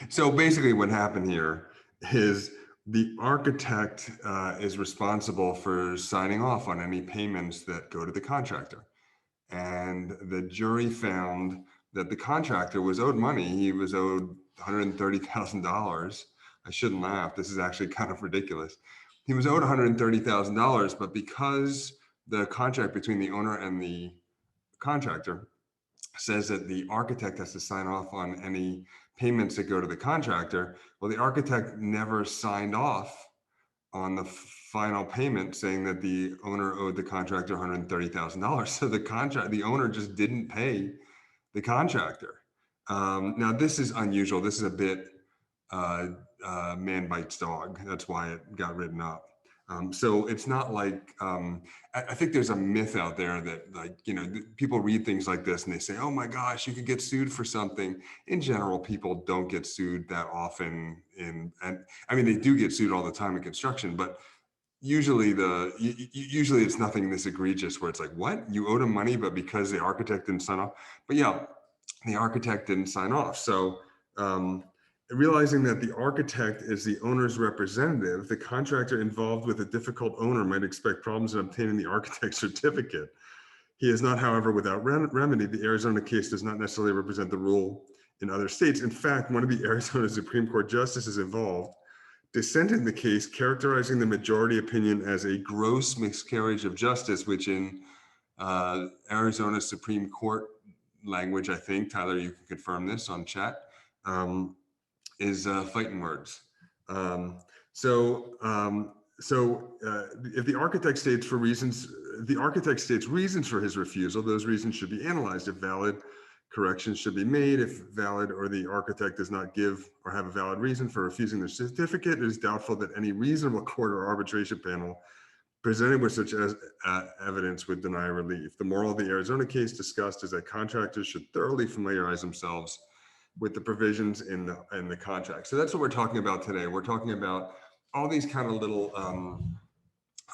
So basically what happened here is the architect is responsible for signing off on any payments that go to the contractor. And the jury found that the contractor was owed money. He was owed $130,000. I shouldn't laugh. This is actually kind of ridiculous. He was owed $130,000, but because the contract between the owner and the contractor says that the architect has to sign off on any payments that go to the contractor, well, the architect never signed off on the final payment saying that the owner owed the contractor $130,000. So the owner just didn't pay the contractor. Now this is unusual. This is a bit uh, man bites dog. That's why it got written up. So it's not like I think there's a myth out there that, like, people read things like this and they say, "Oh my gosh, you could get sued for something." In general, people don't get sued that often. And I mean, they do get sued all the time in construction, but usually it's nothing this egregious where it's like, what, you owed him money, but because the architect didn't sign off. But yeah, the architect didn't sign off. So um, realizing that the architect is the owner's representative, the contractor involved with a difficult owner might expect problems in obtaining the architect's certificate. He is not, however, without remedy. The Arizona case does not necessarily represent the rule in other states. In fact, one of the Arizona Supreme Court justices involved dissented in the case, characterizing the majority opinion as a gross miscarriage of justice, which in Arizona Supreme Court language, I think, Tyler, you can confirm this on chat, um, is fighting words. Um, if the architect states reasons for his refusal, those reasons should be analyzed. If valid, corrections should be made. If valid or the architect does not give or have a valid reason for refusing the certificate, it is doubtful that any reasonable court or arbitration panel presented with such evidence would deny relief. The moral of the Arizona case discussed is that contractors should thoroughly familiarize themselves with the provisions in the contract. So that's what we're talking about today. We're talking about all these kind of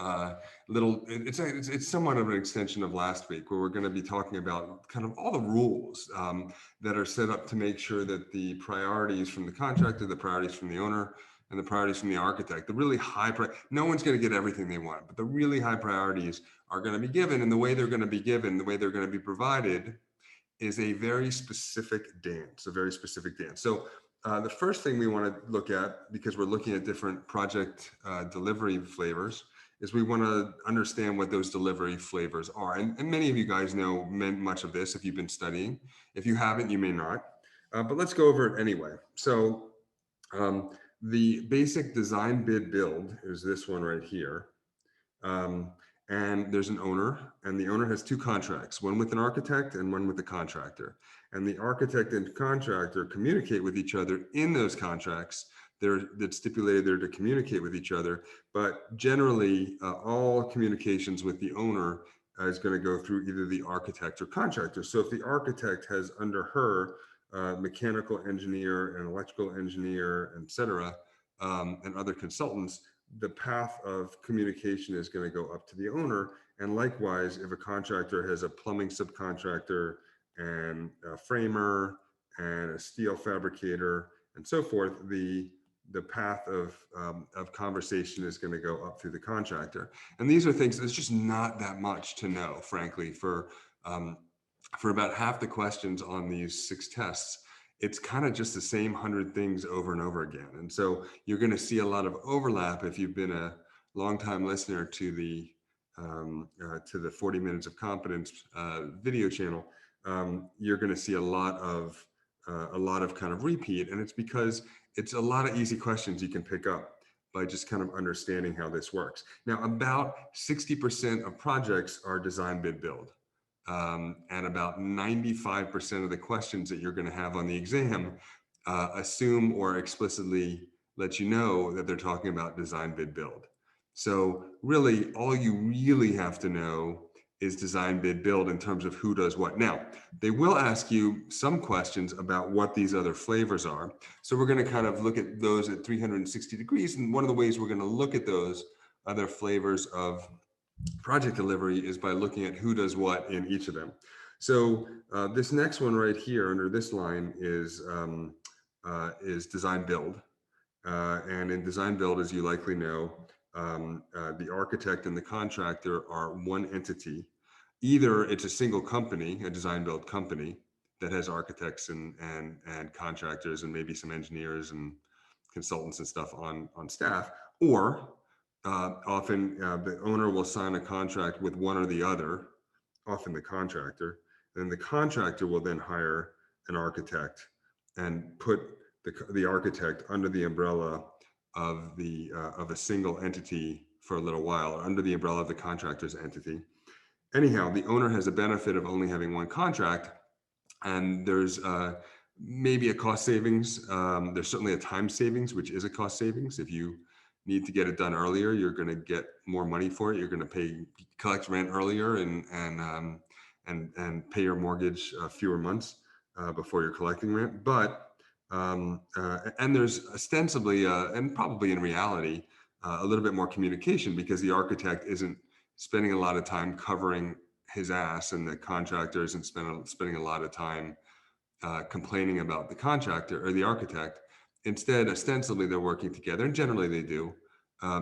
it's somewhat of an extension of last week, where we're going to be talking about kind of all the rules that are set up to make sure that the priorities from the contractor, the priorities from the owner, and the priorities from the architect, the really no one's going to get everything they want, but the really high priorities are going to be given. And the way they're going to be given, the way they're going to be provided, is a very specific dance, So the first thing we want to look at, because we're looking at different project delivery flavors, is we want to understand what those delivery flavors are. And many of you guys know much of this if you've been studying. If you haven't, you may not. But let's go over it anyway. So the basic design bid build is this one right here. And there's an owner, and the owner has two contracts, one with an architect and one with the contractor. And the architect and contractor communicate with each other in those contracts. That's stipulated there to communicate with each other, but generally all communications with the owner is going to go through either the architect or contractor. So if the architect has under her mechanical engineer and electrical engineer, etc., and other consultants, the path of communication is going to go up to the owner. And likewise, if a contractor has a plumbing subcontractor and a framer and a steel fabricator and so forth, the path of conversation is going to go up through the contractor. And these are things that's just not that much to know, frankly, for about half the questions on these 6 tests. It's kind of just the same 100 things over and over again. And so you're going to see a lot of overlap if you've been a longtime listener to the 40 Minutes of Competence video channel. You're going to see a lot of kind of repeat, and it's because it's a lot of easy questions you can pick up by just kind of understanding how this works. Now, about 60% of projects are design bid build. And about 95% of the questions that you're going to have on the exam assume or explicitly let you know that they're talking about design bid build. So really, all you really have to know is design bid build in terms of who does what. Now, they will ask you some questions about what these other flavors are. So we're going to kind of look at those at 360 degrees. And one of the ways we're going to look at those other flavors of project delivery is by looking at who does what in each of them. So this next one right here under this line is is design build. And in design build, as you likely know, the architect and the contractor are one entity. Either it's a single company, a design build company that has architects and contractors and maybe some engineers and consultants and stuff on staff, or often the owner will sign a contract with one or the other, often the contractor. Then the contractor will then hire an architect and put the architect under the umbrella of a single entity for a little while, or under the umbrella of the contractor's entity. Anyhow, the owner has a benefit of only having one contract, and there's maybe a cost savings. There's certainly a time savings, which is a cost savings. If you need to get it done earlier, you're going to get more money for it. You're going to collect rent earlier, and pay your mortgage fewer months before you're collecting rent. But and there's ostensibly and probably in reality a little bit more communication, because the architect isn't spending a lot of time covering his ass, and the contractor isn't spending a lot of time complaining about the contractor or the architect. Instead, ostensibly, they're working together, and generally they do.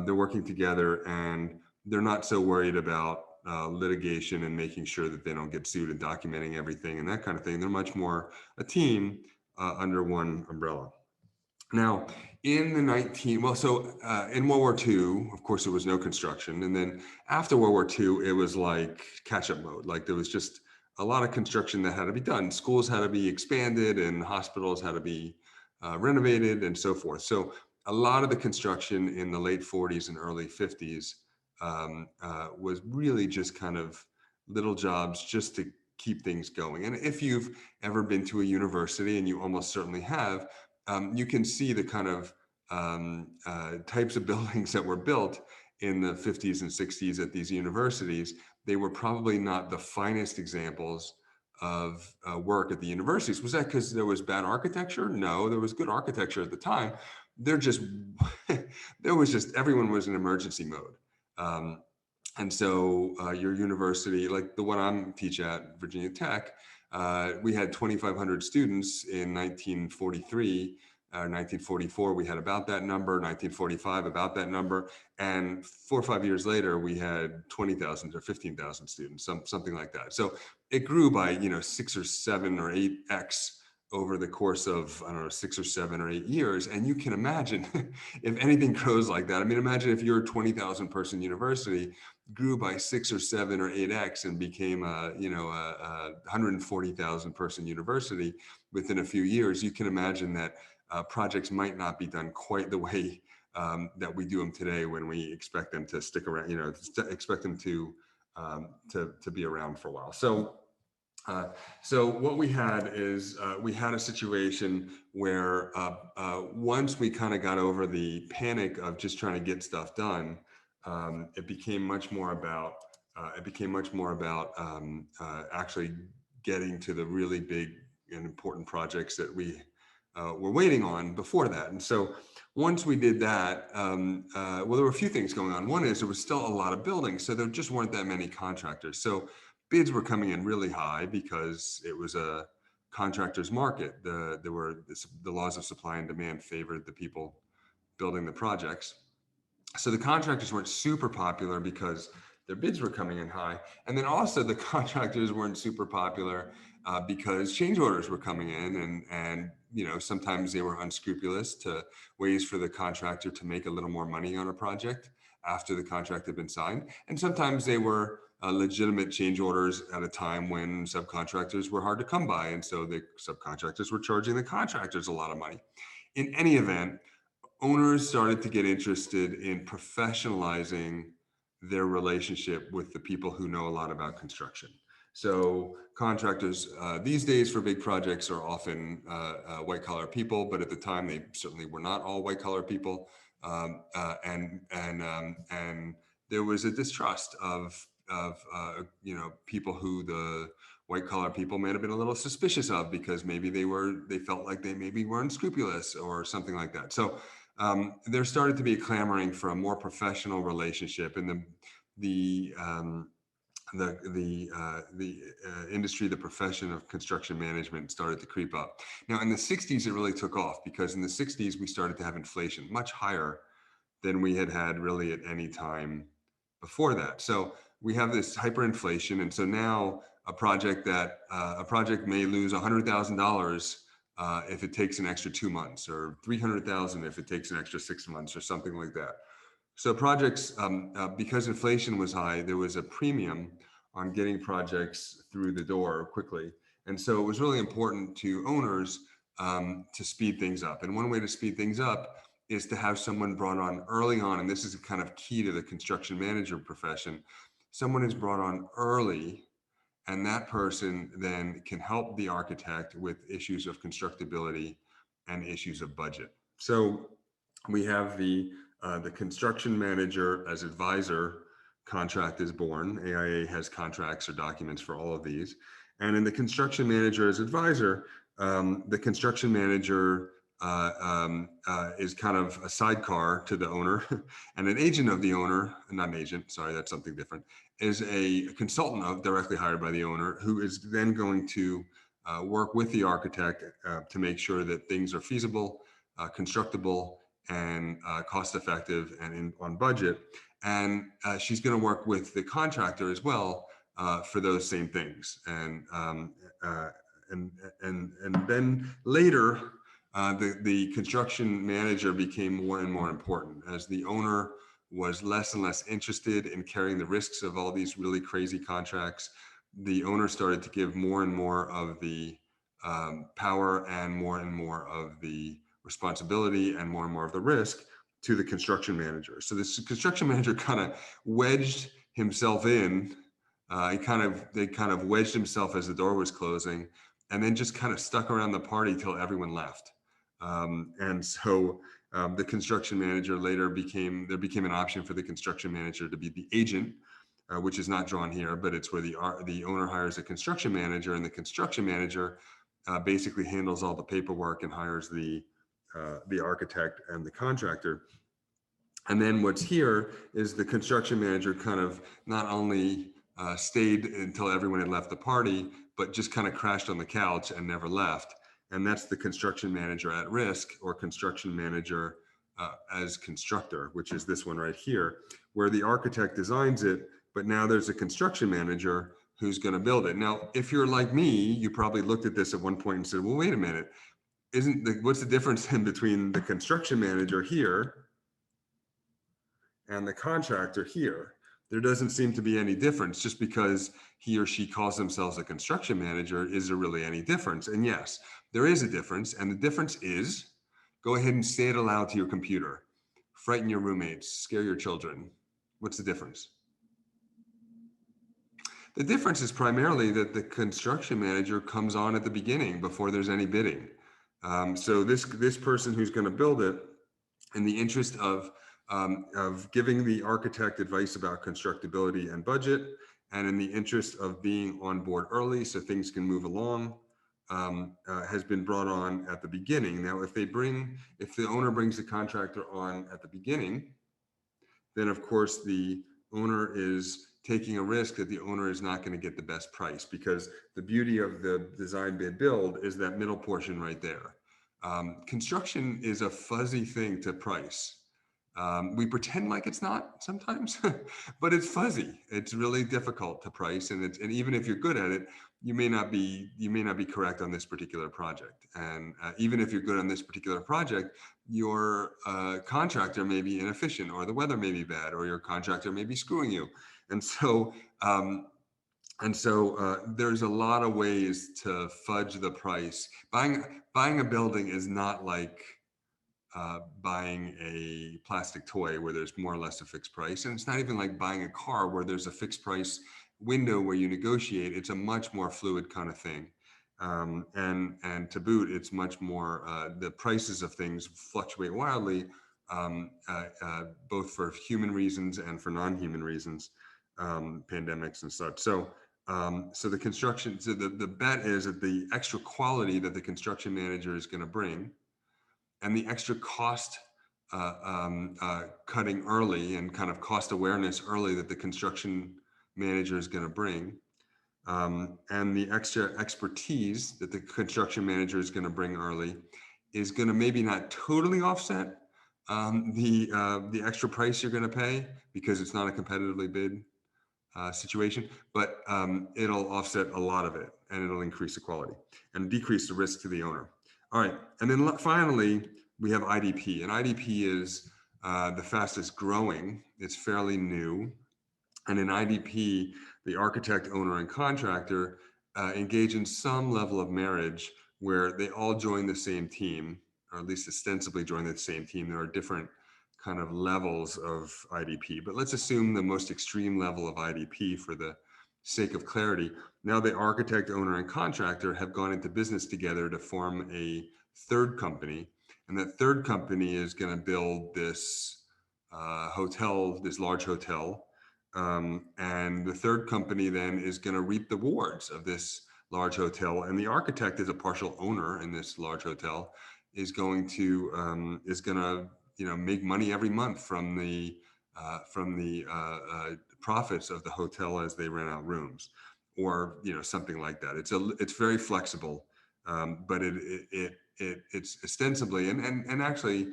They're working together, and they're not so worried about litigation and making sure that they don't get sued and documenting everything and that kind of thing. They're much more a team under one umbrella. Now, in the 19, well, so in World War II, of course, there was no construction. And then after World War II, it was like catch up mode. Like there was just a lot of construction that had to be done. Schools had to be expanded and hospitals had to be renovated and so forth. So a lot of the construction in the late 40s and early 50s was really just kind of little jobs just to keep things going. And if you've ever been to a university, and you almost certainly have, you can see the kind of types of buildings that were built in the 50s and 60s at these universities. They were probably not the finest examples of work at the universities. Was that because there was bad architecture? No, there was good architecture at the time. They're just, there was just, everyone was in emergency mode. And so your university, like the one I'm teach at, Virginia Tech, we had 2,500 students in 1943. 1944, we had about that number. 1945, about that number. And 4 or 5 years later, we had 20,000 or 15,000 students, something like that. So it grew by 6 or 7 or 8x over the course of, I don't know, 6 or 7 or 8 years. And you can imagine if anything grows like that. I mean, imagine if your 20,000 person university grew by 6 or 7 or 8x and became a 140,000 person university within a few years. You can imagine that projects might not be done quite the way that we do them today, when we expect them to stick around, expect them to be around for a while. So what we had is we had a situation where once we kind of got over the panic of just trying to get stuff done, it became much more about actually getting to the really big and important projects that we were waiting on before that. And so once we did that, well, there were a few things going on. One is there was still a lot of buildings, so there just weren't that many contractors. So bids were coming in really high because it was a contractor's market. The laws of supply and demand favored the people building the projects. So the contractors weren't super popular because their bids were coming in high. And then also the contractors weren't super popular because change orders were coming in, and sometimes they were unscrupulous to ways for the contractor to make a little more money on a project after the contract had been signed. And sometimes they were legitimate change orders at a time when subcontractors were hard to come by. And so the subcontractors were charging the contractors a lot of money. In any event, owners started to get interested in professionalizing their relationship with the people who know a lot about construction. So contractors these days for big projects are often white collar people, but at the time they certainly were not all white collar people, and there was a distrust of people who the white collar people may have been a little suspicious of, because maybe they felt like they maybe were unscrupulous or something like that. So there started to be a clamoring for a more professional relationship, and industry, the profession of construction management started to creep up. Now, in the 60s, it really took off because in the 60s, we started to have inflation much higher than we had had really at any time before that. So we have this hyperinflation, and so now a project may lose $100,000 if it takes an extra 2 months, or 300,000 if it takes an extra 6 months, or something like that. So projects, because inflation was high, there was a premium on getting projects through the door quickly. And so it was really important to owners to speed things up. And one way to speed things up is to have someone brought on early on. And this is kind of key to the construction manager profession. Someone is brought on early, and that person then can help the architect with issues of constructability and issues of budget. So we have the construction manager as advisor contract is born. AIA has contracts or documents for all of these. And in the construction manager as advisor, the construction manager is kind of a sidecar to the owner, and an agent of the owner, not an agent, sorry, that's something different, is a consultant directly hired by the owner, who is then going to work with the architect to make sure that things are feasible, constructible, and cost effective, and on budget. And she's going to work with the contractor as well for those same things. And then later, the construction manager became more and more important as the owner was less and less interested in carrying the risks of all these really crazy contracts. The owner started to give more and more of the power and more of the responsibility and more of the risk to the construction manager. So this construction manager kind of wedged himself in. They kind of wedged himself as the door was closing, and then just kind of stuck around the party till everyone left. And so the construction manager later became an option for the construction manager to be the agent, which is not drawn here, but it's where the owner hires a construction manager, and the construction manager basically handles all the paperwork and hires the architect and the contractor. And then what's here is the construction manager kind of not only stayed until everyone had left the party, but just kind of crashed on the couch and never left. And that's the construction manager at risk, or construction manager as constructor, which is this one right here, where the architect designs it, but now there's a construction manager who's going to build it. Now, if you're like me, you probably looked at this at one point and said, well, wait a minute, what's the difference in between the construction manager here and the contractor here? There doesn't seem to be any difference. Just because he or she calls themselves a construction manager, is there really any difference? And yes, there is a difference. And the difference is, go ahead and say it aloud to your computer. Frighten your roommates, scare your children. What's the difference? The difference is primarily that the construction manager comes on at the beginning before there's any bidding. So this person who's going to build it, in the interest of giving the architect advice about constructability and budget, and in the interest of being on board early so things can move along, has been brought on at the beginning. Now, if the owner brings the contractor on at the beginning, then of course the owner is taking a risk that the owner is not going to get the best price, because the beauty of the design bid build is that middle portion right there. Construction is a fuzzy thing to price. We pretend like it's not sometimes, but it's fuzzy. It's really difficult to price, and even if you're good at it, you may not be correct on this particular project. And even if you're good on this particular project, your contractor may be inefficient, or the weather may be bad, or your contractor may be screwing you. And so there's a lot of ways to fudge the price. Buying a building is not like buying a plastic toy where there's more or less a fixed price. And it's not even like buying a car where there's a fixed price window where you negotiate. It's a much more fluid kind of thing. And to boot, it's much more, the prices of things fluctuate wildly, both for human reasons and for non-human reasons, pandemics and such. So the bet is that the extra quality that the construction manager is going to bring, and the extra cost cutting early, and kind of cost awareness early, that the construction manager is going to bring, and the extra expertise that the construction manager is going to bring early is going to maybe not totally offset the extra price you're going to pay because it's not a competitively bid situation, but it'll offset a lot of it, and it'll increase the quality and decrease the risk to the owner. All right, and then finally we have IDP, and IDP is the fastest growing. It's fairly new, and in IDP, the architect, owner, and contractor engage in some level of marriage where they all join the same team, or at least ostensibly join the same team. There are different kind of levels of IDP, but let's assume the most extreme level of IDP for the sake of clarity. Now the architect, owner, and contractor have gone into business together to form a third company, and that third company is going to build this hotel, this large hotel, and the third company then is going to reap the rewards of this large hotel, and the architect is a partial owner in this large hotel, is going to make money every month from the profits of the hotel as they rent out rooms, or something like that. It's very flexible, but it's ostensibly and actually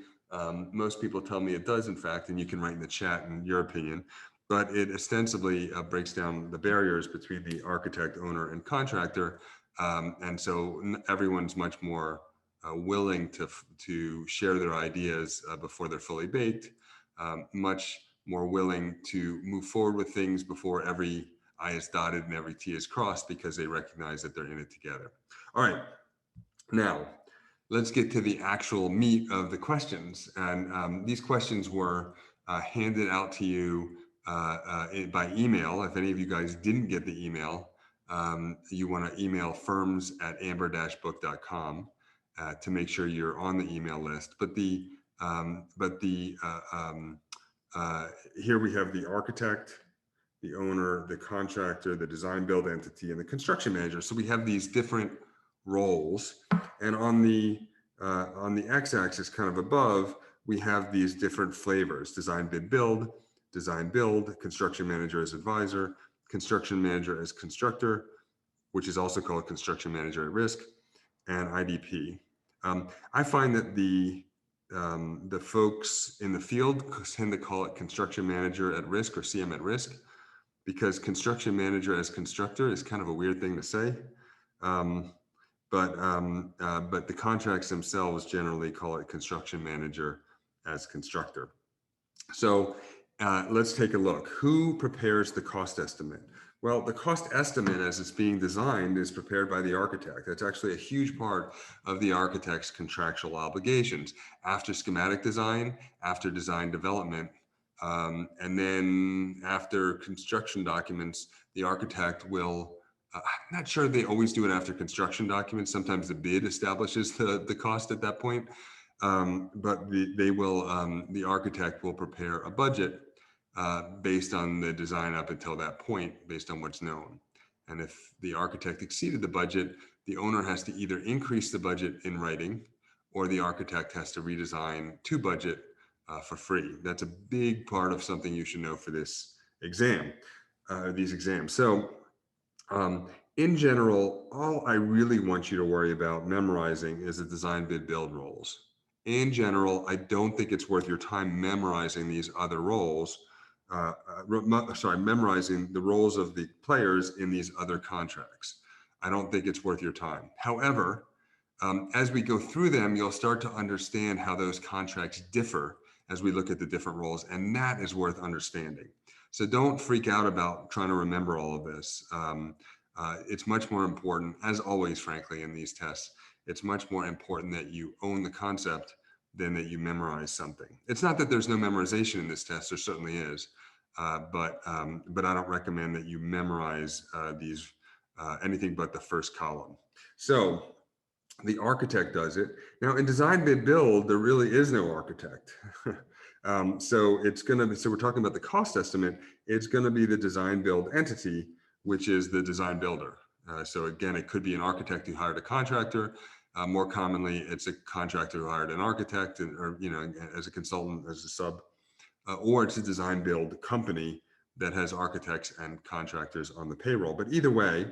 most people tell me it does in fact, and you can write in the chat in your opinion. But it ostensibly breaks down the barriers between the architect, owner, and contractor, and so everyone's much more willing to share their ideas before they're fully baked, much more willing to move forward with things before every I is dotted and every T is crossed, because they recognize that they're in it together. All right, now let's get to the actual meat of the questions, and these questions were handed out to you by email. If any of you guys didn't get the email, you want to email firms@amber-book.com to make sure you're on the email list. But here we have the architect, the owner, the contractor, the design build entity, and the construction manager. So we have these different roles, and on the x-axis, kind of above, we have these different flavors: design, bid, build, construction manager as advisor, construction manager as constructor, which is also called construction manager at risk, and IDP. I find that the folks in the field tend to call it construction manager at risk, or CM at risk, because construction manager as constructor is kind of a weird thing to say. But the contracts themselves generally call it construction manager as constructor. So let's take a look. Who prepares the cost estimate? Well, the cost estimate as it's being designed is prepared by the architect. That's actually a huge part of the architect's contractual obligations. After schematic design, after design development, and then after construction documents, the architect will, I'm not sure they always do it after construction documents. Sometimes the bid establishes the cost at that point. But the architect will prepare a budget based on the design up until that point, based on what's known. And if the architect exceeded the budget, the owner has to either increase the budget in writing, or the architect has to redesign to budget for free. That's a big part of something you should know for this exam, these exams. So in general, all I really want you to worry about memorizing is the design, bid, build roles. In general, I don't think it's worth your time memorizing these other roles. Memorizing the roles of the players in these other contracts. I don't think it's worth your time. However, as we go through them, you'll start to understand how those contracts differ as we look at the different roles, and that is worth understanding. So don't freak out about trying to remember all of this. It's much more important, as always, frankly, in these tests, it's much more important that you own the concept than that you memorize something. It's not that there's no memorization in this test, there certainly is, but I don't recommend that you memorize these anything but the first column. So the architect does it. Now in design, bid, build, there really is no architect. So we're talking about the cost estimate. It's going to be the design build entity, which is the design builder. So again, it could be an architect who hired a contractor. More commonly, it's a contractor who hired an architect, or as a consultant, as a sub, or it's a design build company that has architects and contractors on the payroll. But either way,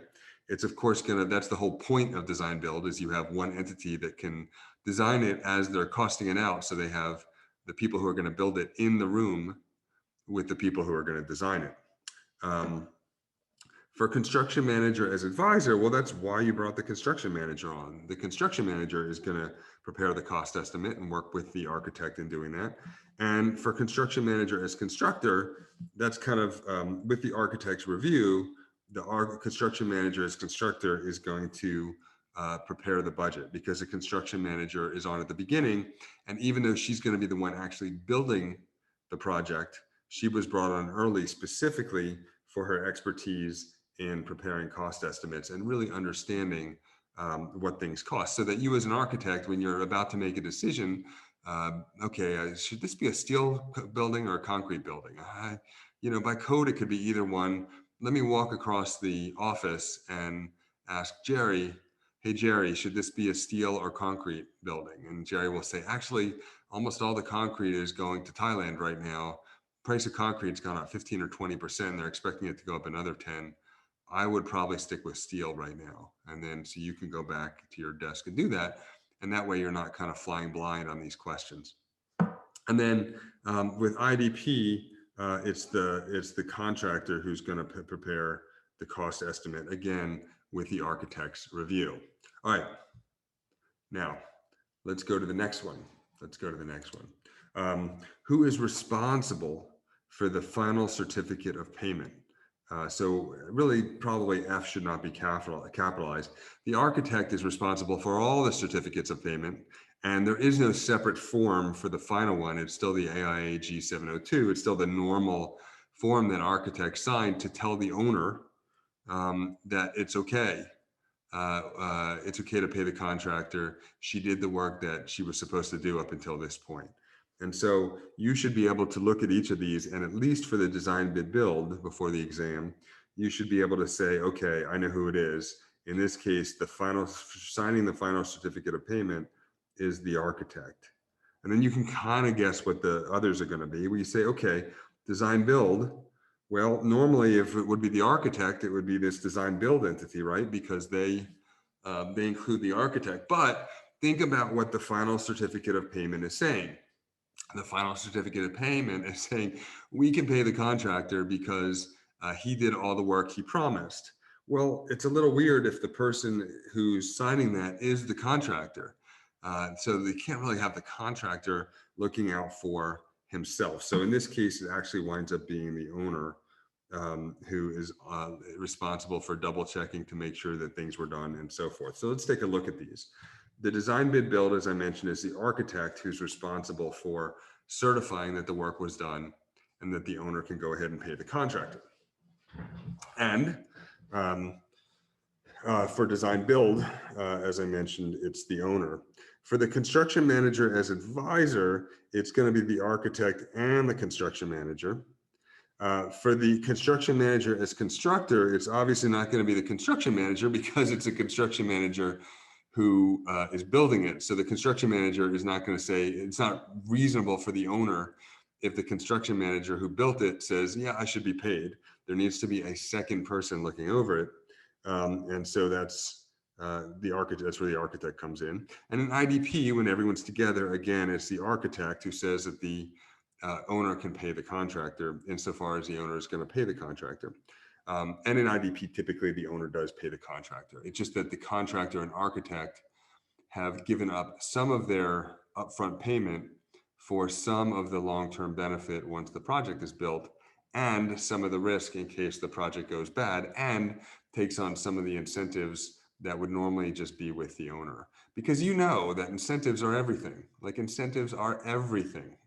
it's of course that's the whole point of design build, is you have one entity that can design it as they're costing it out. So they have the people who are going to build it in the room with the people who are going to design it. For construction manager as advisor, well, that's why you brought the construction manager on. The construction manager is going to prepare the cost estimate and work with the architect in doing that. And for construction manager as constructor, that's kind of with the architect's review, the construction manager as constructor is going to prepare the budget, because the construction manager is on at the beginning. And even though she's going to be the one actually building the project, she was brought on early specifically for her expertise in preparing cost estimates and really understanding what things cost, so that you as an architect, when you're about to make a decision, okay, should this be a steel building or a concrete building? By code, it could be either one. Let me walk across the office and ask Jerry, hey, Jerry, should this be a steel or concrete building? And Jerry will say, actually, almost all the concrete is going to Thailand right now. Price of concrete's gone up 15 or 20%. They're expecting it to go up another 10. I would probably stick with steel right now. And then so you can go back to your desk and do that. And that way you're not kind of flying blind on these questions. And then with IDP, it's the contractor who's going to prepare the cost estimate, again, with the architect's review. All right. Now, let's go to the next one. Who is responsible for the final certificate of payment? So really, probably F should not be capitalized. The architect is responsible for all the certificates of payment, and there is no separate form for the final one. It's still the AIA G702. It's still the normal form that architects sign to tell the owner that it's okay. It's okay to pay the contractor. She did the work that she was supposed to do up until this point. And so you should be able to look at each of these, and at least for the design bid build before the exam, you should be able to say, okay, I know who it is. In this case, signing the final certificate of payment is the architect. And then you can kind of guess what the others are going to be. Where you say, okay, design build. Well, normally if it would be the architect, it would be this design build entity, right? Because they include the architect. But think about what the final certificate of payment is saying. The final certificate of payment is saying we can pay the contractor because he did all the work he promised. Well, it's a little weird if the person who's signing that is the contractor. So they can't really have the contractor looking out for himself. So in this case, it actually winds up being the owner who is responsible for double checking to make sure that things were done and so forth. So let's take a look at these. The design bid build, as I mentioned, is the architect who's responsible for certifying that the work was done and that the owner can go ahead and pay the contractor. And for design build, as I mentioned, it's the owner. For the construction manager as advisor, it's going to be the architect and the construction manager. For the construction manager as constructor, it's obviously not going to be the construction manager because it's a construction manager who is building it. So the construction manager is not going to say, it's not reasonable for the owner if the construction manager who built it says, yeah, I should be paid. There needs to be a second person looking over it. And so that's the architect. That's where the architect comes in. And in IDP, when everyone's together, again, it's the architect who says that the owner can pay the contractor insofar as the owner is going to pay the contractor. And in IDP, typically the owner does pay the contractor. It's just that the contractor and architect have given up some of their upfront payment for some of the long-term benefit once the project is built, and some of the risk in case the project goes bad, and takes on some of the incentives that would normally just be with the owner. Because you know that incentives are everything. Like incentives are everything.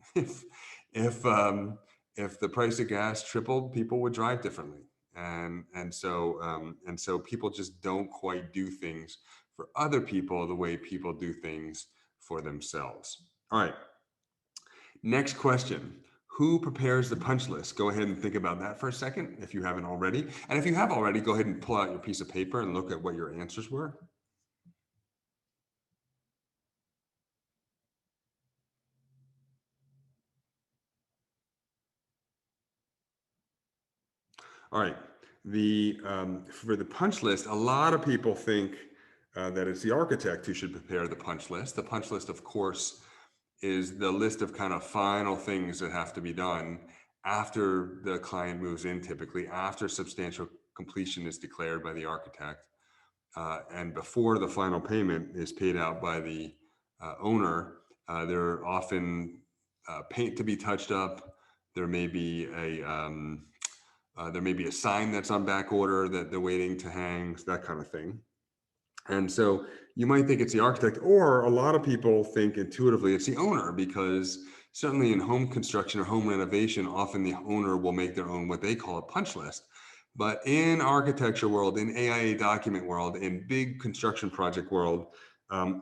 If the price of gas tripled, people would drive differently. And so people just don't quite do things for other people the way people do things for themselves. All right. Next question. Who prepares the punch list? Go ahead and think about that for a second if you haven't already. And if you have already, go ahead and pull out your piece of paper and look at what your answers were. All right. For the punch list, a lot of people think that it's the architect who should prepare the punch list. The punch list, of course, is the list of kind of final things that have to be done after the client moves in, typically after substantial completion is declared by the architect, and before the final payment is paid out by the owner. There are often paint to be touched up. There may be a sign that's on back order that they're waiting to hang, that kind of thing. And so you might think it's the architect, or a lot of people think intuitively it's the owner, because certainly in home construction or home renovation, often the owner will make their own what they call a punch list. But in architecture world, in AIA document world, in big construction project world,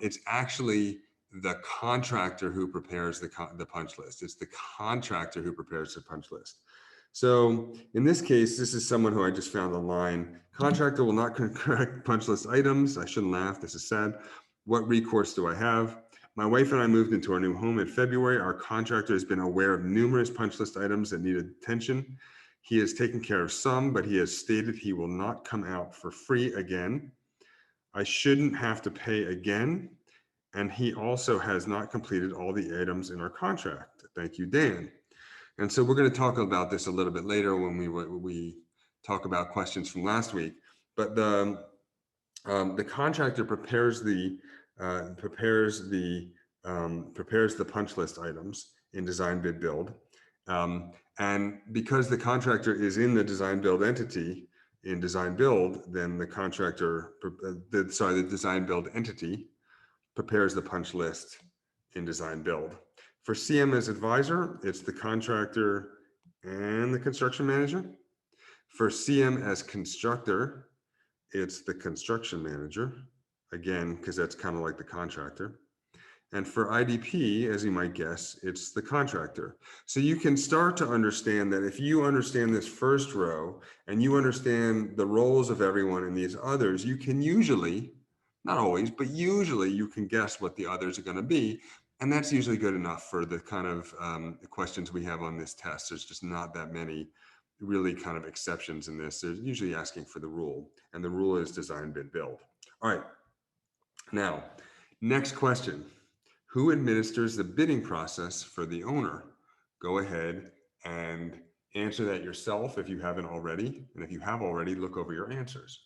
it's actually the contractor who prepares the punch list. It's the contractor who prepares the punch list. So in this case, this is someone who I just found online. Contractor will not correct punch list items. I shouldn't laugh. This is sad. What recourse do I have? My wife and I moved into our new home in February. Our contractor has been aware of numerous punch list items that needed attention. He has taken care of some, but he has stated he will not come out for free again. I shouldn't have to pay again. And he also has not completed all the items in our contract. Thank you, Dan. And so we're going to talk about this a little bit later when we talk about questions from last week. But the contractor prepares the punch list items in design bid build, and because the contractor is in the design build entity in design build, then the design build entity prepares the punch list in design build. For CM as advisor, it's the contractor and the construction manager. For CM as constructor, it's the construction manager, again, because that's kind of like the contractor. And for IDP, as you might guess, it's the contractor. So you can start to understand that if you understand this first row and you understand the roles of everyone in these others, you can usually, not always, but usually you can guess what the others are going to be. And that's usually good enough for the kind of questions we have on this test. There's just not that many really kind of exceptions in this. They're usually asking for the rule, and the rule is design, bid, build. All right. Now, next question. Who administers the bidding process for the owner? Go ahead and answer that yourself if you haven't already. And if you have already, look over your answers.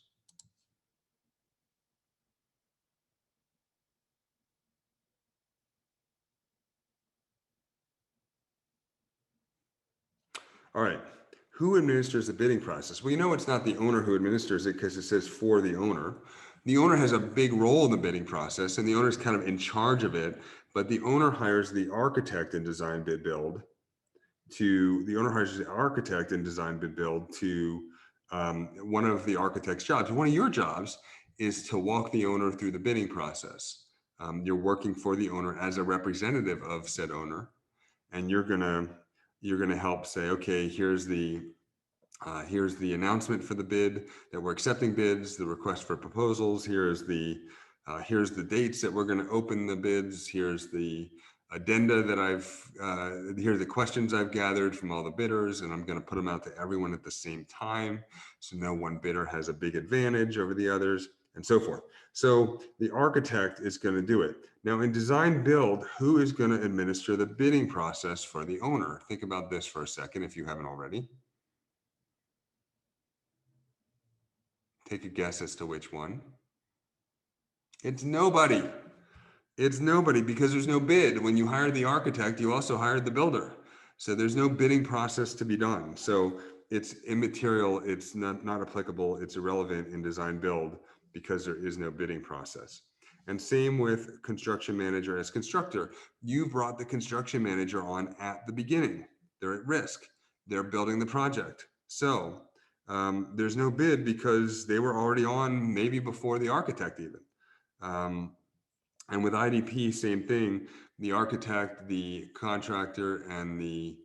All right. Who administers the bidding process? Well, you know it's not the owner who administers it because it says for the owner. The owner has a big role in the bidding process, and the owner is kind of in charge of it, but the owner hires the architect in design bid build to one of the architect's jobs. One of your jobs is to walk the owner through the bidding process. You're working for the owner as a representative of said owner, and you're gonna help say, okay, here's the announcement for the bid that we're accepting bids, the request for proposals. Here's the dates that we're going to open the bids. Here's the addenda that here are the questions I've gathered from all the bidders, and I'm going to put them out to everyone at the same time, so no one bidder has a big advantage over the others, and so forth. So the architect is going to do it. Now in design build, who is going to administer the bidding process for the owner? Think about this for a second if you haven't already. Take a guess as to which one. It's nobody. It's nobody, because there's no bid. When you hire the architect, you also hired the builder. So there's no bidding process to be done. So it's immaterial, it's not applicable, it's irrelevant in design build because there is no bidding process. And same with construction manager as constructor. You brought the construction manager on at the beginning. They're at risk. They're building the project. So there's no bid because they were already on maybe before the architect even. And with IDP, same thing. The architect, the contractor, and the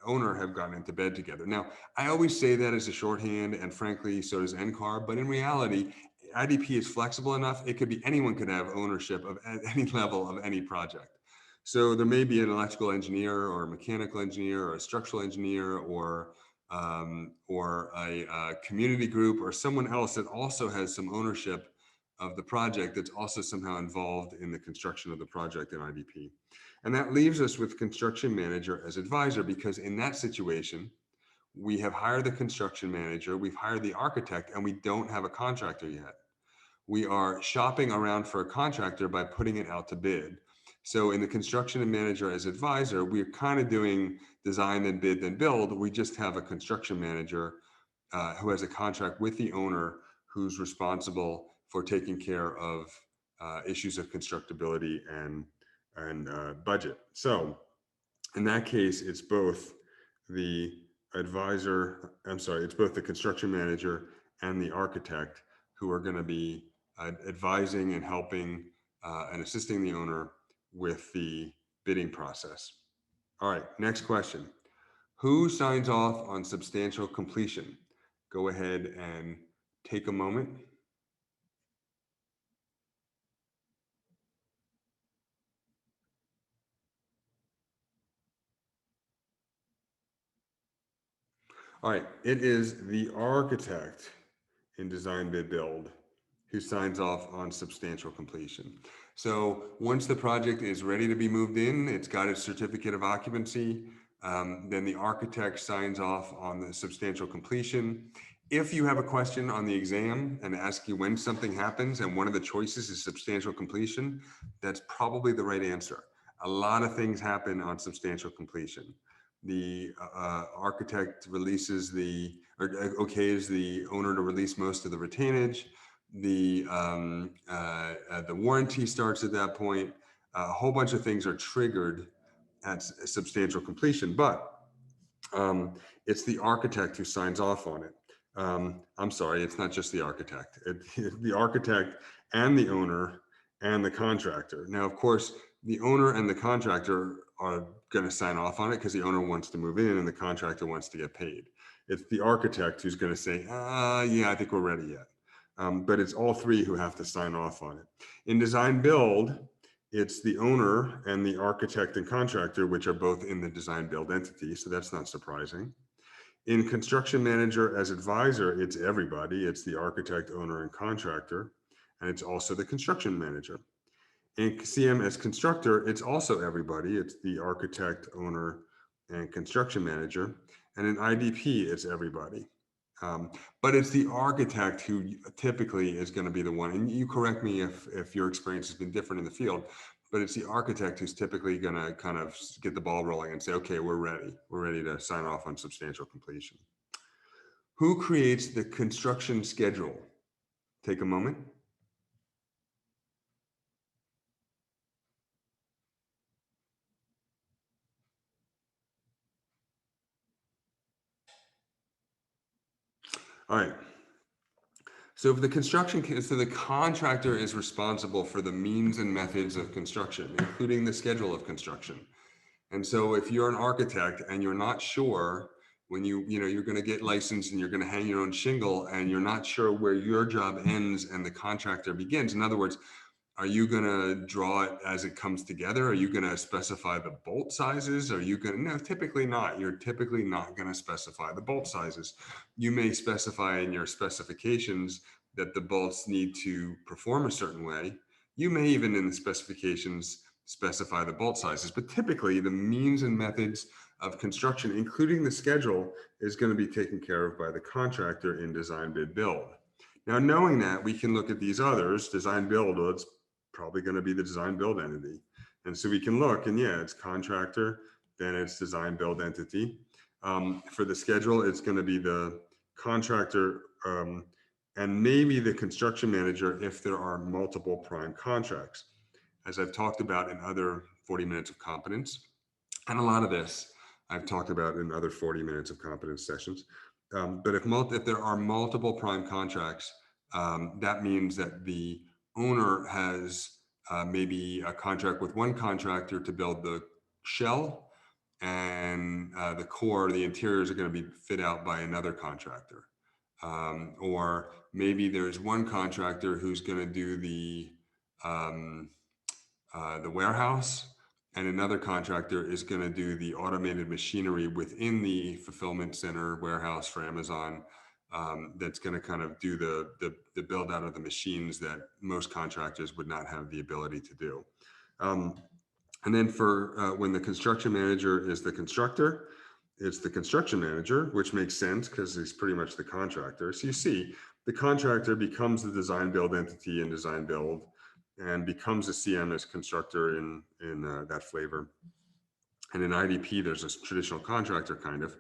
owner have gotten into bed together. Now, I always say that as a shorthand, and frankly, so does NCAR. But in reality, IDP is flexible enough. It could be anyone could have ownership of at any level of any project. So there may be an electrical engineer or a mechanical engineer or a structural engineer or or a community group or someone else that also has some ownership of the project that's also somehow involved in the construction of the project in IDP. And that leaves us with construction manager as advisor, because in that situation, we have hired the construction manager, we've hired the architect, and we don't have a contractor yet. We are shopping around for a contractor by putting it out to bid. So in the construction and manager as advisor, we're kind of doing design, then bid, then build. We just have a construction manager who has a contract with the owner, who's responsible for taking care of issues of constructability and budget. So in that case, it's both the it's both the construction manager and the architect who are going to be advising and helping and assisting the owner with the bidding process. All right, next question. Who signs off on substantial completion? Go ahead and take a moment. All right, it is the architect in design bid build who signs off on substantial completion. So once the project is ready to be moved in, it's got its certificate of occupancy, then the architect signs off on the substantial completion. If you have a question on the exam and ask you when something happens and one of the choices is substantial completion, that's probably the right answer. A lot of things happen on substantial completion. The architect releases or okays the owner to release most of the retainage. The warranty starts at that point. A whole bunch of things are triggered at substantial completion, but it's the architect who signs off on it. I'm sorry, it's not just the architect. The architect and the owner and the contractor. Now, of course, the owner and the contractor are going to sign off on it because the owner wants to move in and the contractor wants to get paid. It's the architect who's going to say, yeah, I think we're ready yet. But it's all three who have to sign off on it. In design build, it's the owner and the architect and contractor, which are both in the design build entity. So that's not surprising. In construction manager as advisor, it's everybody. It's the architect, owner, and contractor. And it's also the construction manager. In CM as constructor, it's also everybody. It's the architect, owner, and construction manager. And in IDP, it's everybody. But it's the architect who typically is going to be the one, and you correct me if your experience has been different in the field, but it's the architect who's typically going to kind of get the ball rolling and say, okay, we're ready. We're ready to sign off on substantial completion. Who creates the construction schedule? Take a moment. All right. So if the contractor is responsible for the means and methods of construction, including the schedule of construction. And so if you're an architect and you're not sure when you're going to get licensed and you're going to hang your own shingle and you're not sure where your job ends and the contractor begins. In other words, are you going to draw it as it comes together? Are you going to specify the bolt sizes? Are you going to, no, typically not. You're typically not going to specify the bolt sizes. You may specify in your specifications that the bolts need to perform a certain way. You may even in the specifications specify the bolt sizes, but typically the means and methods of construction, including the schedule, is going to be taken care of by the contractor in design bid build. Now, knowing that, we can look at these others, design build, well, it's probably going to be the design build entity. And so we can look and yeah, it's contractor, then it's design build entity. For the schedule, it's going to be the contractor and maybe the construction manager if there are multiple prime contracts. As I've talked about in other 40 minutes of competence, and a lot of this I've talked about in other 40 minutes of competence sessions. But if there are multiple prime contracts, that means that the owner has maybe a contract with one contractor to build the shell, and the core, the interiors are going to be fit out by another contractor. Or maybe there's one contractor who's going to do the warehouse, and another contractor is going to do the automated machinery within the fulfillment center warehouse for Amazon. That's going to kind of do the build out of the machines that most contractors would not have the ability to do. And then for when the construction manager is the constructor, it's the construction manager, which makes sense because he's pretty much the contractor. So you see, the contractor becomes the design build entity in design build and becomes a CM as constructor in that flavor. And in IDP, there's a traditional contractor kind of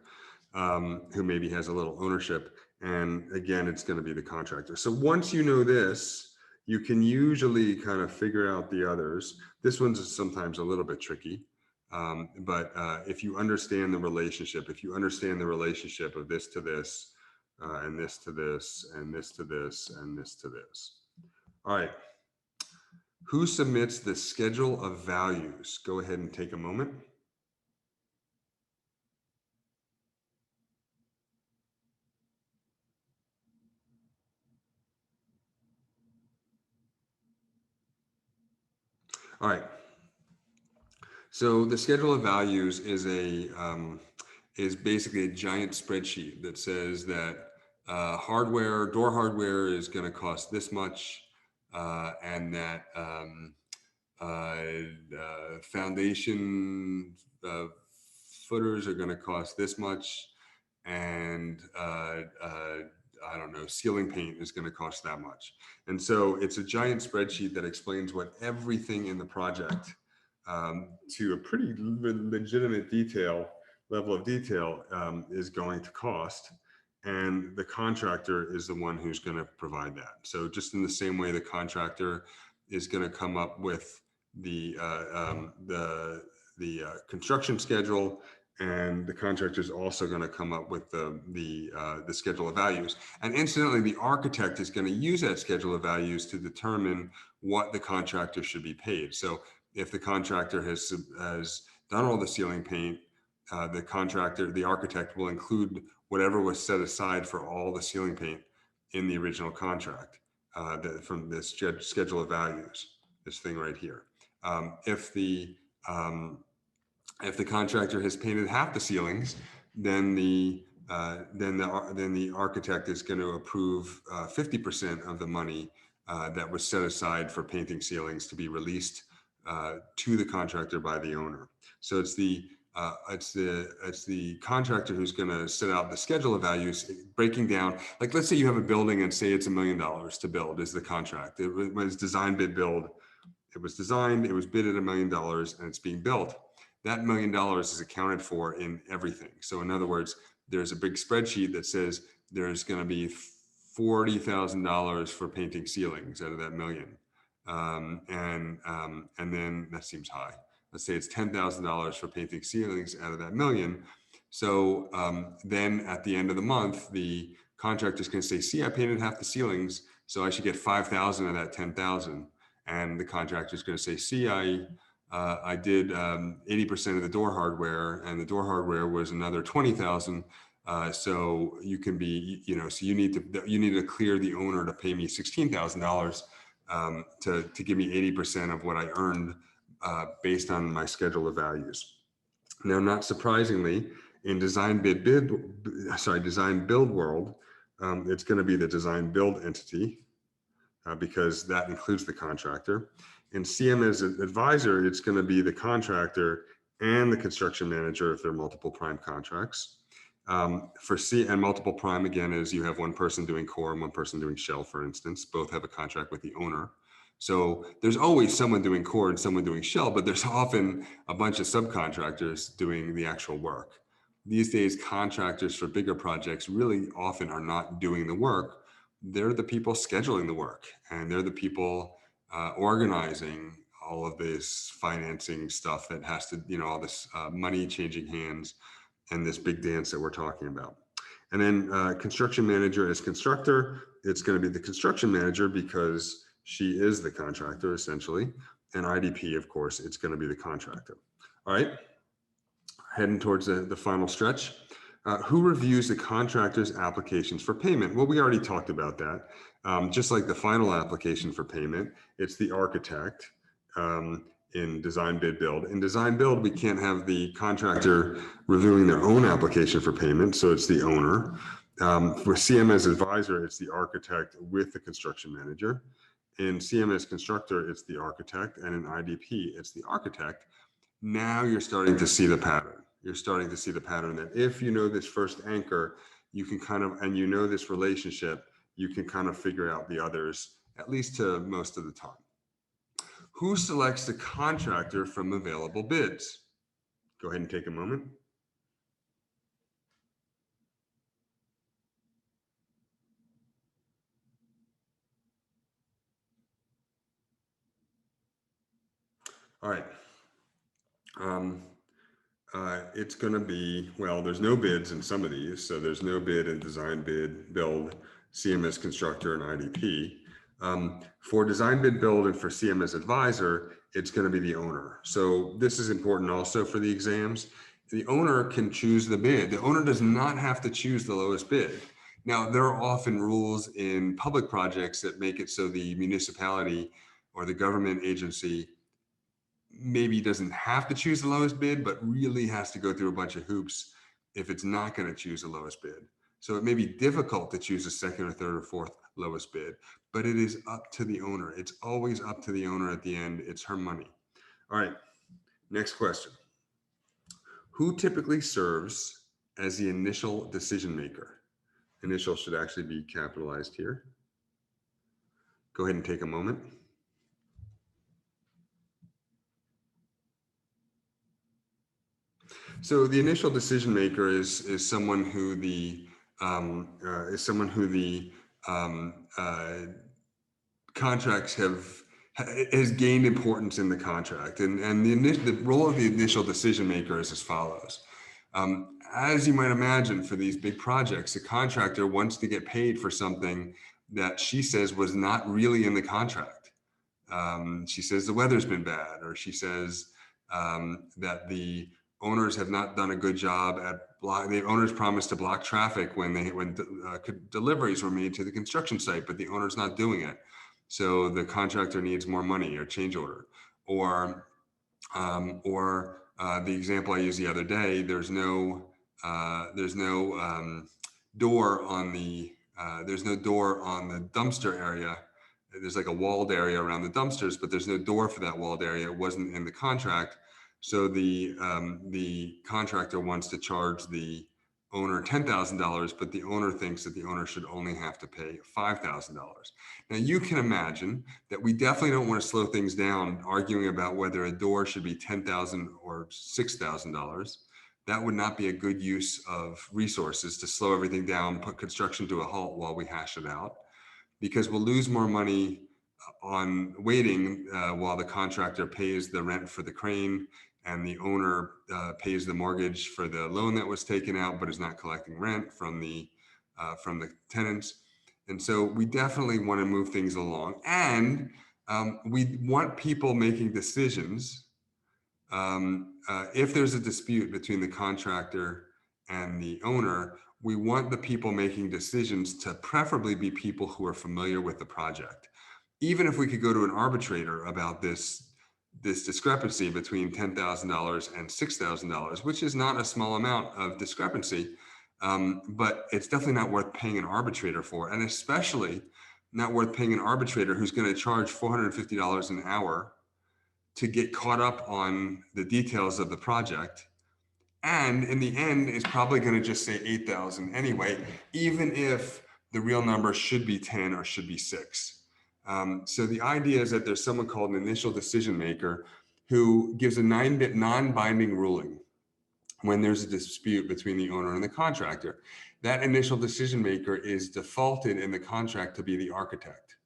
who maybe has a little ownership. And again, it's going to be the contractor. So once you know this, you can usually kind of figure out the others. This one's sometimes a little bit tricky. But if you understand the relationship, if you understand the relationship of this to this, and this to this, and this to this, and this to this. All right. Who submits the schedule of values? Go ahead and take a moment. All right. So the schedule of values is basically a giant spreadsheet that says that door hardware is going to cost this much, and that foundation footers are going to cost this much, and I don't know, ceiling paint is going to cost that much. And so it's a giant spreadsheet that explains what everything in the project to a pretty legitimate level of detail is going to cost. And the contractor is the one who's going to provide that. So just in the same way, the contractor is going to come up with the construction schedule, and the contractor is also going to come up with the schedule of values. And incidentally, the architect is going to use that schedule of values to determine what the contractor should be paid. So if the contractor has done all the ceiling paint, the architect will include whatever was set aside for all the ceiling paint in the original contract from this schedule of values, this thing right here. If the contractor has painted half the ceilings, then the architect is going to approve 50% of the money that was set aside for painting ceilings to be released to the contractor by the owner. So it's the contractor who's going to set out the schedule of values, breaking down. Like, let's say you have a building and say it's $1 million to build is the contract. It was design bid build. It was designed, it was bid at $1 million, and it's being built. That $1 million is accounted for in everything. So in other words, there's a big spreadsheet that says there's going to be $40,000 for painting ceilings out of that million. And then that seems high. Let's say it's $10,000 for painting ceilings out of that million. So then at the end of the month, the contractor's going to say, see, I painted half the ceilings, so I should get 5,000 of that 10,000. And the contractor's going to say, see, I did 80% of the door hardware, and the door hardware was another 20,000. So you can be, so you need to clear the owner to pay me $16,000 to give me 80% of what I earned based on my schedule of values. Now, not surprisingly, in design build world, it's going to be the design build entity because that includes the contractor. In CM as an advisor, it's going to be the contractor and the construction manager if they're multiple prime contracts. For C and multiple prime, again, is you have one person doing core and one person doing shell, for instance. Both have a contract with the owner. So there's always someone doing core and someone doing shell, but there's often a bunch of subcontractors doing the actual work. These days, contractors for bigger projects really often are not doing the work. They're the people scheduling the work, and they're the people organizing all of this financing stuff that has to, all this money changing hands and this big dance that we're talking about. And then construction manager as constructor, it's going to be the construction manager because she is the contractor essentially. And IDP, of course, it's going to be the contractor. All right, heading towards the final stretch. Who reviews the contractor's applications for payment? Well, we already talked about that. Just like the final application for payment, it's the architect. in design bid build. In design build, we can't have the contractor reviewing their own application for payment, so it's the owner. For CMS advisor, it's the architect with the construction manager. In CMS constructor, it's the architect, and in IDP, it's the architect. Now you're starting to see the pattern. You're starting to see the pattern that if you know this first anchor, you can kind of, and you know this relationship, you can kind of figure out the others, at least to most of the time. Who selects the contractor from available bids? Go ahead and take a moment. All right. It's going to be, well, there's no bids in some of these. So there's no bid in design bid, build, CMS constructor, and IDP. For design bid build and for CMS advisor, it's going to be the owner. So this is important also for the exams. The owner can choose the bid. The owner does not have to choose the lowest bid. Now, there are often rules in public projects that make it so the municipality or the government agency maybe doesn't have to choose the lowest bid, but really has to go through a bunch of hoops if it's not going to choose the lowest bid. So it may be difficult to choose a second or third or fourth lowest bid, but it is up to the owner. It's always up to the owner at the end. It's her money. All right, next question. Who typically serves as the initial decision maker? Initial should actually be capitalized here. Go ahead and take a moment. So the initial decision maker is someone who the contracts has gained importance in the contract, and the role of the initial decision maker is as follows. As you might imagine, for these big projects, the contractor wants to get paid for something that she says was not really in the contract. She says the weather's been bad, or she says that the owners have not done a good job at the owners promised to block traffic when deliveries were made to the construction site, but the owner's not doing it. So the contractor needs more money or change order. Or the example I used the other day, there's no door on the dumpster area. There's like a walled area around the dumpsters, but there's no door for that walled area. It wasn't in the contract. So the contractor wants to charge the owner $10,000, but the owner thinks that the owner should only have to pay $5,000. Now you can imagine that we definitely don't want to slow things down arguing about whether a door should be $10,000 or $6,000. That would not be a good use of resources to slow everything down, put construction to a halt while we hash it out, because we'll lose more money on waiting while the contractor pays the rent for the crane and the owner pays the mortgage for the loan that was taken out but is not collecting rent from the tenants. And so we definitely want to move things along, and we want people making decisions. If there's a dispute between the contractor and the owner, we want the people making decisions to preferably be people who are familiar with the project. Even if we could go to an arbitrator about this discrepancy between $10,000 and $6,000, which is not a small amount of discrepancy, but it's definitely not worth paying an arbitrator for, and especially not worth paying an arbitrator who's going to charge $450 an hour to get caught up on the details of the project. And in the end, is probably going to just say 8,000 anyway, even if the real number should be 10 or should be 6. So the idea is that there's someone called an initial decision maker who gives a 9-bit non-binding ruling when there's a dispute between the owner and the contractor. That initial decision maker is defaulted in the contract to be the architect.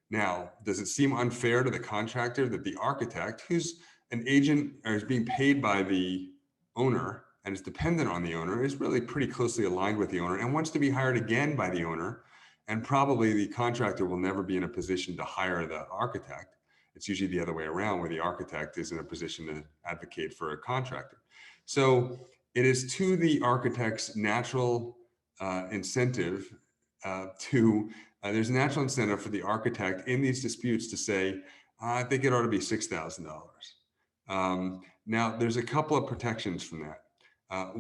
Now, does it seem unfair to the contractor that the architect, who's an agent or is being paid by the owner and is dependent on the owner, is really pretty closely aligned with the owner and wants to be hired again by the owner? And probably the contractor will never be in a position to hire the architect. It's usually the other way around, where the architect is in a position to advocate for a contractor. So it is to the architect's natural incentive there's a natural incentive for the architect in these disputes to say, I think it ought to be $6,000. Now, there's a couple of protections from that.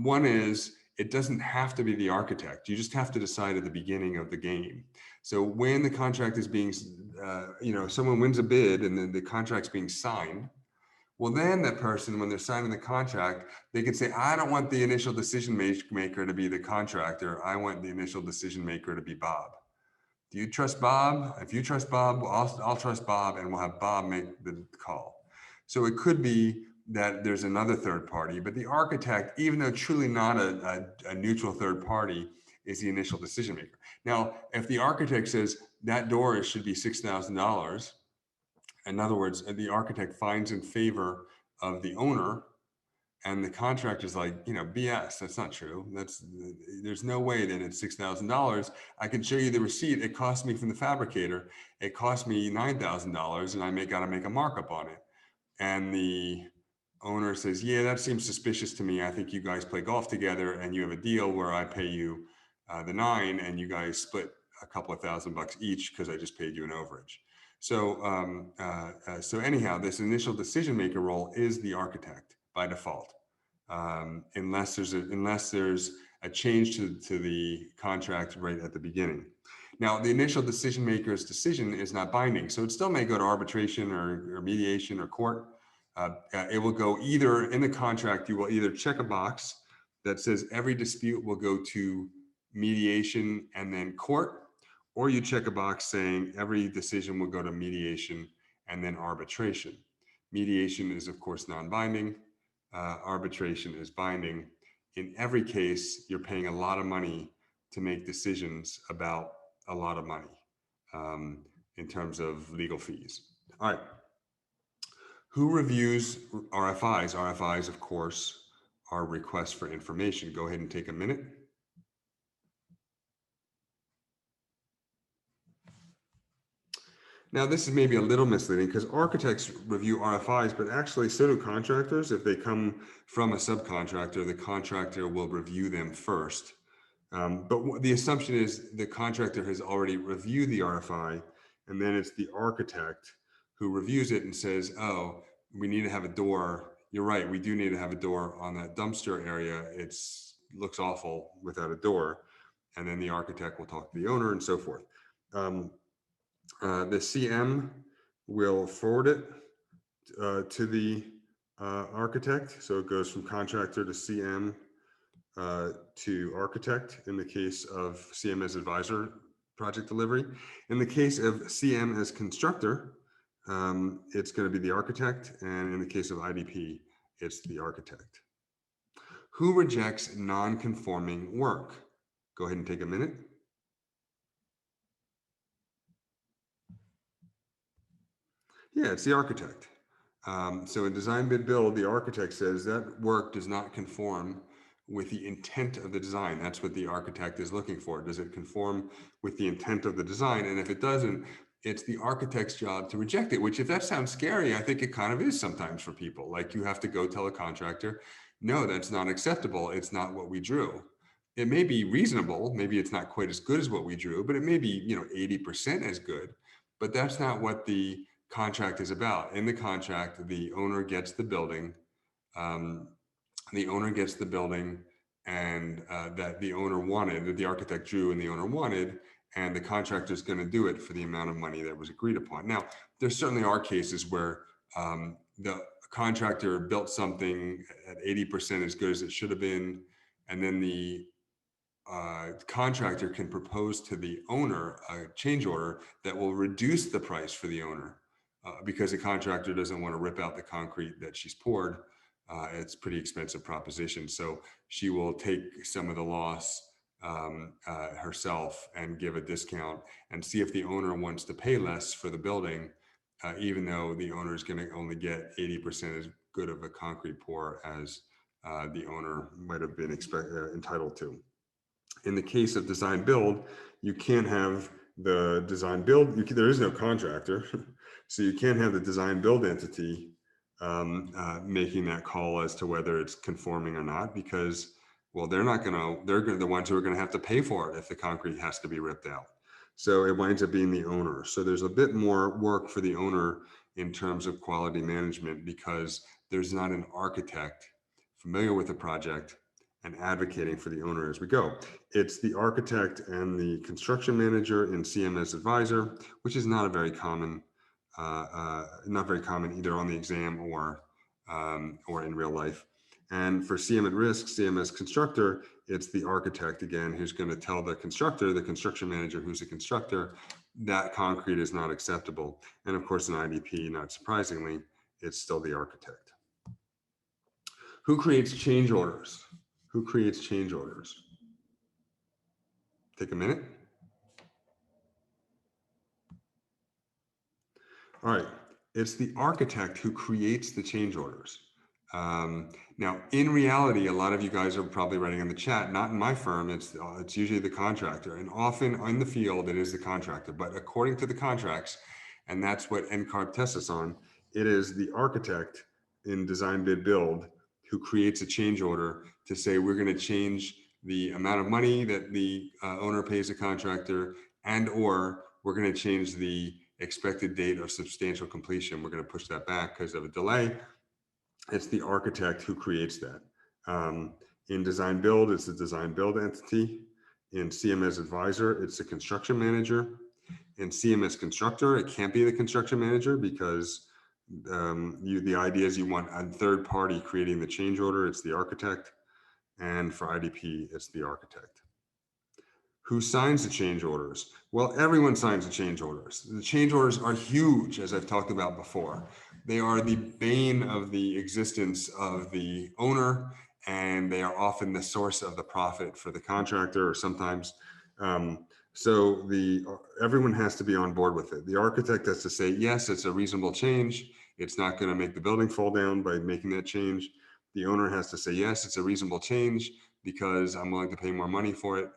One is it doesn't have to be the architect. You just have to decide at the beginning of the game. So when the contract is being, someone wins a bid and then the contract's being signed, well, then that person, when they're signing the contract, they can say, I don't want the initial decision maker to be the contractor. I want the initial decision maker to be Bob. Do you trust Bob? If you trust Bob, I'll trust Bob, and we'll have Bob make the call. So it could be that there's another third party, but the architect, even though truly not a neutral third party, is the initial decision maker. Now, if the architect says that door should be $6,000, in other words, the architect finds in favor of the owner, and the contractor's like, BS, that's not true. There's no way that it's $6,000. I can show you the receipt. It cost me from the fabricator. It cost me $9,000, and I got to make a markup on it. And the owner says, yeah, that seems suspicious to me. I think you guys play golf together and you have a deal where I pay you the $9,000 and you guys split a couple of $1,000 each because I just paid you an overage. So anyhow, this initial decision maker role is the architect by default, unless there's a change to the contract right at the beginning. Now, the initial decision maker's decision is not binding, so it still may go to arbitration or mediation or court. It will go either in the contract. You will either check a box that says every dispute will go to mediation and then court, or you check a box saying every decision will go to mediation and then arbitration. Mediation is, of course, non-binding. Arbitration is binding. In every case, you're paying a lot of money to make decisions about a lot of money in terms of legal fees. All right. Who reviews RFIs? RFIs, of course, are requests for information. Go ahead and take a minute. Now, this is maybe a little misleading because architects review RFIs, but actually so do contractors. If they come from a subcontractor, the contractor will review them first. But the assumption is the contractor has already reviewed the RFI, and then it's the architect who reviews it and says, oh, we need to have a door. You're right, we do need to have a door on that dumpster area. It looks awful without a door. And then the architect will talk to the owner and so forth. The CM will forward it to the architect. So it goes from contractor to CM to architect in the case of CM as advisor project delivery. In the case of CM as constructor, it's going to be the architect. And in the case of IDP, it's the architect. Who rejects non-conforming work? Go ahead and take a minute. Yeah, it's the architect. So in design bid build, the architect says that work does not conform with the intent of the design. That's what the architect is looking for. Does it conform with the intent of the design? And if it doesn't, it's the architect's job to reject it, which if that sounds scary, I think it kind of is sometimes for people. Like you have to go tell a contractor, no, that's not acceptable. It's not what we drew. It may be reasonable. Maybe it's not quite as good as what we drew, but it may be, 80% as good. But that's not what the contract is about. In the contract, the owner gets the building. And that the owner wanted, that the architect drew and the owner wanted, and the contractor is going to do it for the amount of money that was agreed upon. Now, there certainly are cases where the contractor built something at 80% as good as it should have been, and then the contractor can propose to the owner a change order that will reduce the price for the owner because the contractor doesn't want to rip out the concrete that she's poured. It's a pretty expensive proposition. So she will take some of the loss herself and give a discount and see if the owner wants to pay less for the building, even though the owner is going to only get 80% as good of a concrete pour as the owner might have been entitled to. In the case of design build, you can't have the design build. There is no contractor, so you can't have the design build entity making that call as to whether it's conforming or not, because, well, they're the ones who are going to have to pay for it if the concrete has to be ripped out. So it winds up being the owner. So there's a bit more work for the owner in terms of quality management because there's not an architect familiar with the project and advocating for the owner as we go. It's the architect and the construction manager in CMS advisor, which is not a very common, not very common either on the exam or in real life. And for CM at risk, CMS constructor, it's the architect again who's going to tell the constructor, the construction manager who's a constructor, that concrete is not acceptable. And of course, in IDP, not surprisingly, it's still the architect. Who creates change orders? Who creates change orders? Take a minute. All right, it's the architect who creates the change orders. Now, in reality, a lot of you guys are probably writing in the chat, not in my firm, it's usually the contractor. And often in the field, it is the contractor. But according to the contracts, and that's what NCARB tests us on, it is the architect in design, bid, build who creates a change order to say we're going to change the amount of money that the owner pays the contractor, and or we're going to change the expected date of substantial completion. We're going to push that back because of a delay. It's the architect who creates that. In design build, it's the design build entity. In CMS advisor, it's the construction manager. In CMS constructor, it can't be the construction manager because the idea is you want a third party creating the change order. It's the architect. And for IDP, it's the architect. Who signs the change orders? Well, everyone signs the change orders. The change orders are huge, as I've talked about before. They are the bane of the existence of the owner, and they are often the source of the profit for the contractor, or sometimes. So everyone has to be on board with it. The architect has to say, yes, it's a reasonable change. It's not going to make the building fall down by making that change. The owner has to say, yes, it's a reasonable change because I'm willing to pay more money for it.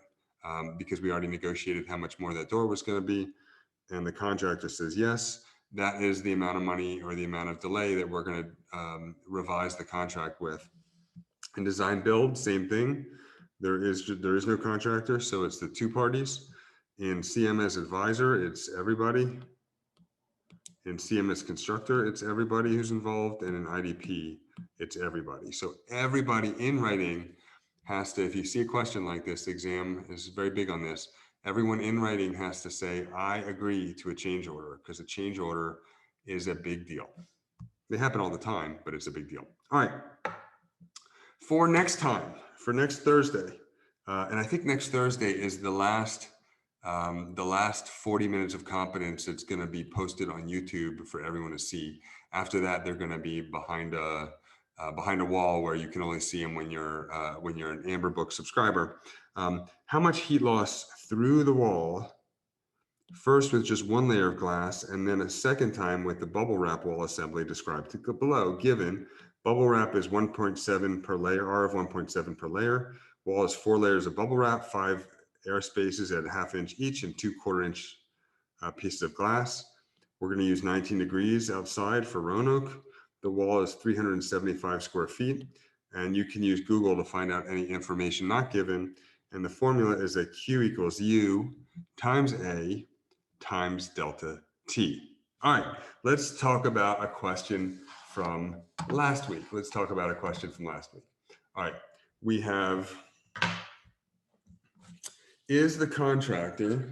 Because we already negotiated how much more that door was going to be. And the contractor says, yes, that is the amount of money or the amount of delay that we're going to revise the contract with. In design build, same thing. There is no contractor, so it's the two parties. In CMS advisor, it's everybody. In CMS constructor, it's everybody who's involved. And in IDP, it's everybody. So everybody in writing has to, if you see a question like this, the exam is very big on this. Everyone in writing has to say, I agree to a change order, because a change order is a big deal. They happen all the time, but it's a big deal. All right. For next time, for next Thursday, and I think next Thursday is the last 40 minutes of competence that's going to be posted on YouTube for everyone to see. After that, they're going to be behind a wall where you can only see them when you're an Amber Book subscriber. How much heat loss through the wall, first with just one layer of glass, and then a second time with the bubble wrap wall assembly described below, given bubble wrap is 1.7 per layer, R of 1.7 per layer. Wall is 4 layers of bubble wrap, 5 air spaces at ½ inch each, and 2 1/4 inch pieces of glass. We're going to use 19 degrees outside for Roanoke. The wall is 375 square feet, and you can use Google to find out any information not given. And the formula is that Q equals U times A times delta T. All right, let's talk about a question from last week. All right, we have, is the contractor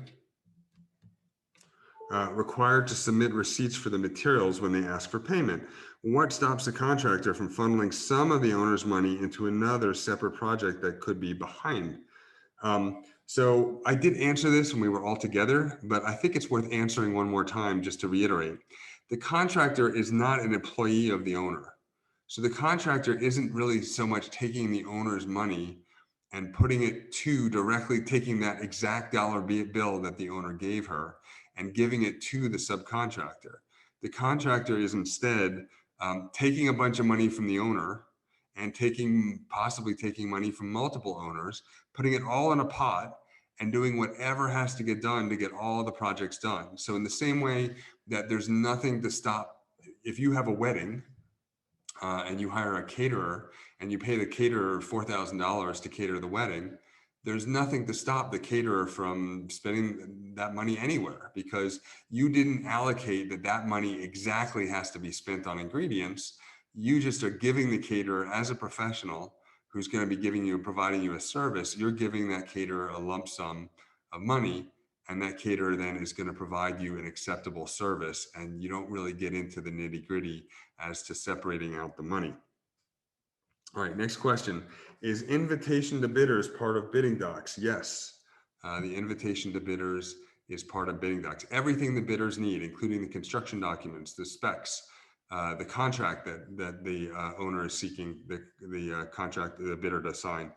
required to submit receipts for the materials when they ask for payment? What stops the contractor from funneling some of the owner's money into another separate project that could be behind? So I did answer this when we were all together, but I think it's worth answering one more time just to reiterate. The contractor is not an employee of the owner. So the contractor isn't really so much taking the owner's money and putting it to directly taking that exact dollar bill that the owner gave her and giving it to the subcontractor. The contractor is instead taking a bunch of money from the owner and possibly taking money from multiple owners, putting it all in a pot and doing whatever has to get done to get all the projects done. So in the same way that there's nothing to stop, if you have a wedding and you hire a caterer and you pay the caterer $4,000 to cater the wedding, there's nothing to stop the caterer from spending that money anywhere, because you didn't allocate that money exactly has to be spent on ingredients. You just are giving the caterer as a professional who's going to be giving you and providing you a service. You're giving that caterer a lump sum of money, and that caterer then is going to provide you an acceptable service. And you don't really get into the nitty gritty as to separating out the money. All right, next question. Is invitation to bidders part of bidding docs? Yes. The invitation to bidders is part of bidding docs. Everything the bidders need, including the construction documents, the specs, the contract that the owner is seeking the bidder to sign,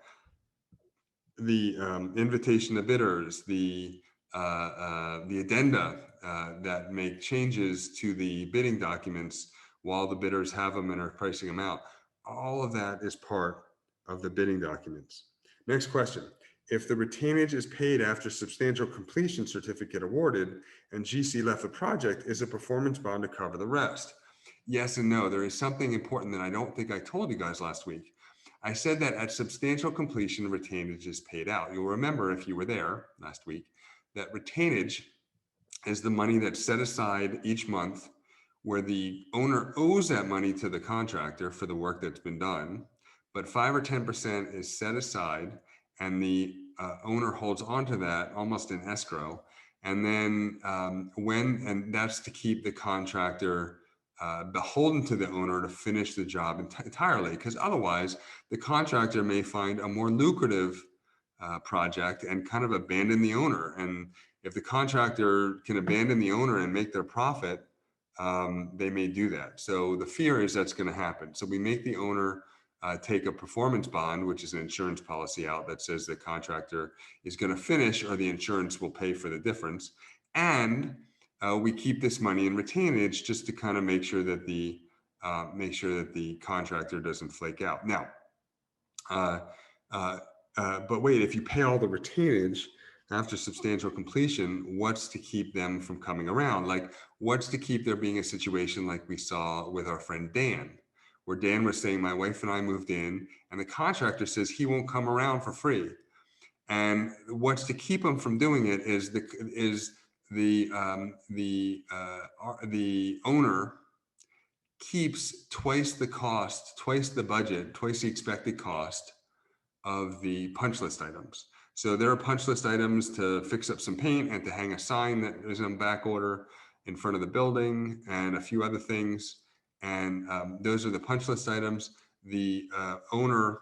the invitation to bidders, the addenda that make changes to the bidding documents while the bidders have them and are pricing them out. All of that is part of the bidding documents. Next question. If the retainage is paid after substantial completion certificate awarded and GC left the project, is a performance bond to cover the rest? Yes and no. There is something important that I don't think I told you guys last week. I said that at substantial completion, retainage is paid out. You'll remember if you were there last week that retainage is the money that's set aside each month where the owner owes that money to the contractor for the work that's been done, but 5 or 10% is set aside and the owner holds on to that almost in escrow. And then and that's to keep the contractor beholden to the owner to finish the job entirely, because otherwise the contractor may find a more lucrative project and kind of abandon the owner. And if the contractor can abandon the owner and make their profit, they may do that. So the fear is that's going to happen. So we make the owner take a performance bond, which is an insurance policy out that says the contractor is going to finish or the insurance will pay for the difference. And we keep this money in retainage just to kind of make sure that the contractor doesn't flake out. Now, but wait, if you pay all the retainage after substantial completion, what's to keep them from coming around? Like, what's to keep there being a situation like we saw with our friend Dan, where Dan was saying, my wife and I moved in, and the contractor says he won't come around for free. And what's to keep him from doing it is the owner keeps twice the cost, twice the budget, twice the expected cost of the punch list items. So there are punch list items to fix up some paint and to hang a sign that is on back order in front of the building and a few other things. And those are the punch list items. The owner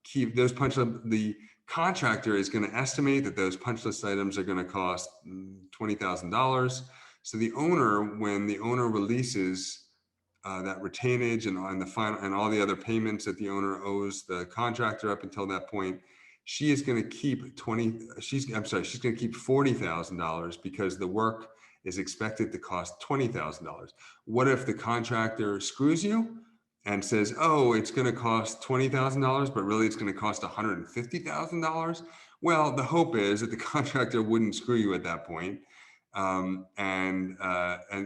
keep those punch list. The contractor is going to estimate that those punch list items are going to cost $20,000. So the owner, when the owner releases that retainage and the final and all the other payments that the owner owes the contractor up until that point, she is going to keep she's going to keep $40,000 because the work is expected to cost $20,000. What if the contractor screws you and says, oh, it's going to cost $20,000, but really it's going to cost $150,000? Well, the hope is that the contractor wouldn't screw you at that point. And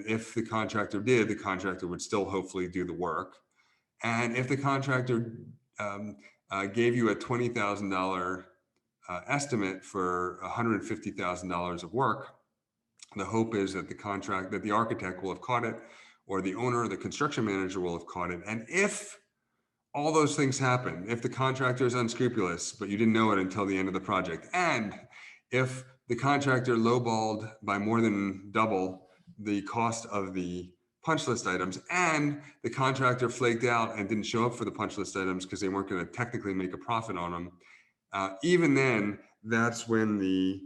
if the contractor did, the contractor would still hopefully do the work. And if the contractor gave you a $20,000 estimate for $150,000 of work, the hope is that the architect will have caught it, or the owner or the construction manager will have caught it. And if all those things happen, if the contractor is unscrupulous, but you didn't know it until the end of the project, and if the contractor lowballed by more than double the cost of the punch list items, and the contractor flaked out and didn't show up for the punch list items because they weren't going to technically make a profit on them, even then, that's when the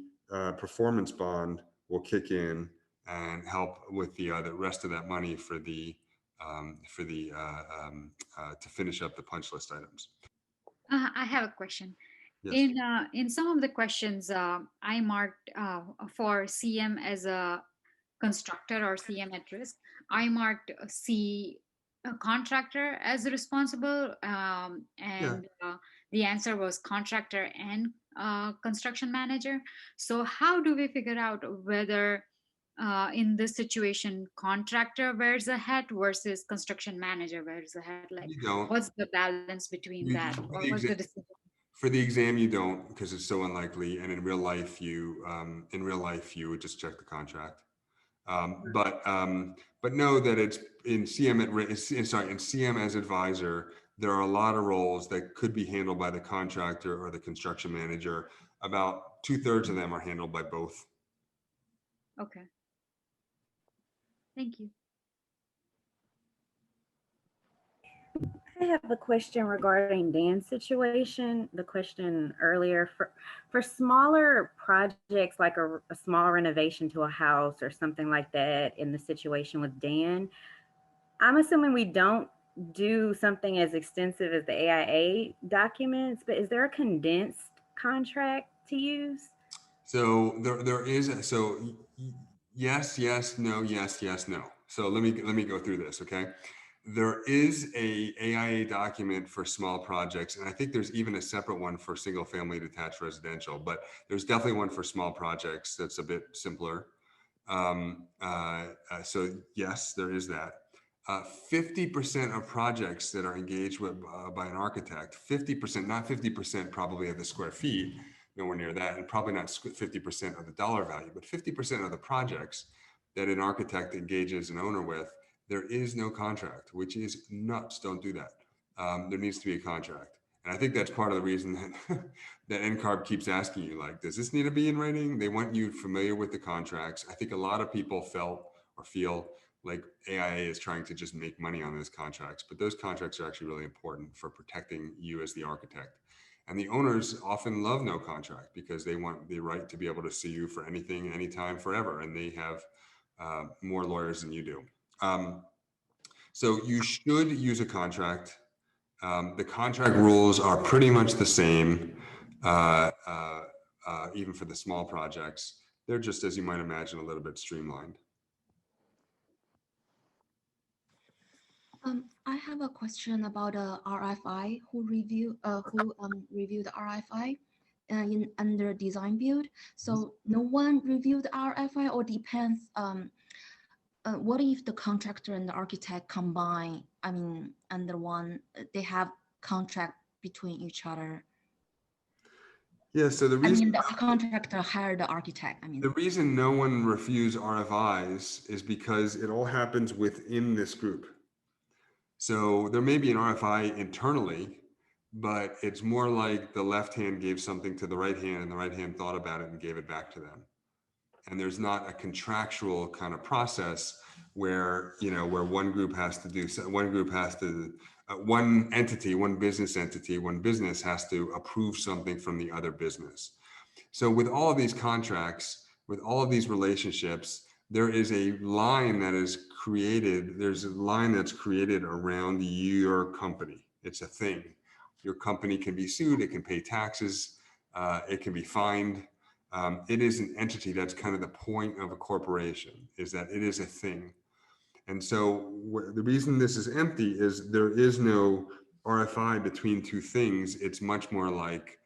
performance bond will kick in and help with the rest of that money to finish up the punch list items. I have a question. Yes. In some of the questions, I marked for CM as a constructor or CM at risk. I marked C a contractor as responsible, Yeah. and the answer was contractor and construction manager. So how do we figure out whether in this situation contractor wears a hat versus construction manager wears a hat? Like, You don't. what's the balance between that, You, or what's the decision? for the exam, you don't, because it's so unlikely. And in real life, you would just check the contract. But know that it's in CM in CM as advisor, there are a lot of roles that could be handled by the contractor or the construction manager. About 2/3 of them are handled by both. Okay. Thank you. I have a question regarding Dan's situation. The question earlier for smaller projects like a small renovation to a house or something like that in the situation with Dan, I'm assuming we don't do something as extensive as the AIA documents, but is there a condensed contract to use? So there is yes, yes, no, yes, yes, no. So let me go through this, okay? There is a AIA document for small projects, and I think there's even a separate one for single family detached residential, but there's definitely one for small projects that's a bit simpler. So yes, there is that. 50% of projects that are engaged with by an architect, 50%, not 50% probably of the square feet, nowhere near that, and probably not 50% of the dollar value, but 50% of the projects that an architect engages an owner with, there is no contract, which is nuts. Don't do that. There needs to be a contract. And I think that's part of the reason that, that NCARB keeps asking you, like, does this need to be in writing? They want you familiar with the contracts. I think a lot of people felt or feel like AIA is trying to just make money on those contracts, but those contracts are actually really important for protecting you as the architect. And the owners often love no contract because they want the right to be able to sue you for anything, anytime, forever. And they have more lawyers than you do. So you should use a contract. The contract rules are pretty much the same, even for the small projects. They're just, as you might imagine, a little bit streamlined. I have a question about RFI. Who reviewed the RFI in under design build? So no one reviewed the RFI, or depends. What if the contractor and the architect combine? I mean, under one, they have contract between each other. Yeah. So the reason the contractor hired the architect. the reason no one refused RFIs is because it all happens within this group. So there may be an RFI internally, but it's more like the left hand gave something to the right hand and the right hand thought about it and gave it back to them. And there's not a contractual kind of process where, where one group has to do, one group has to, one entity, one business entity, one business has to approve something from the other business. So with all of these contracts, with all of these relationships, there is a line that is created. There's a line that's created around your company. It's a thing. Your company can be sued. It can pay taxes. It can be fined. It is an entity. That's kind of the point of a corporation, is that it is a thing. And so the reason this is empty is there is no RFI between two things. It's much more like,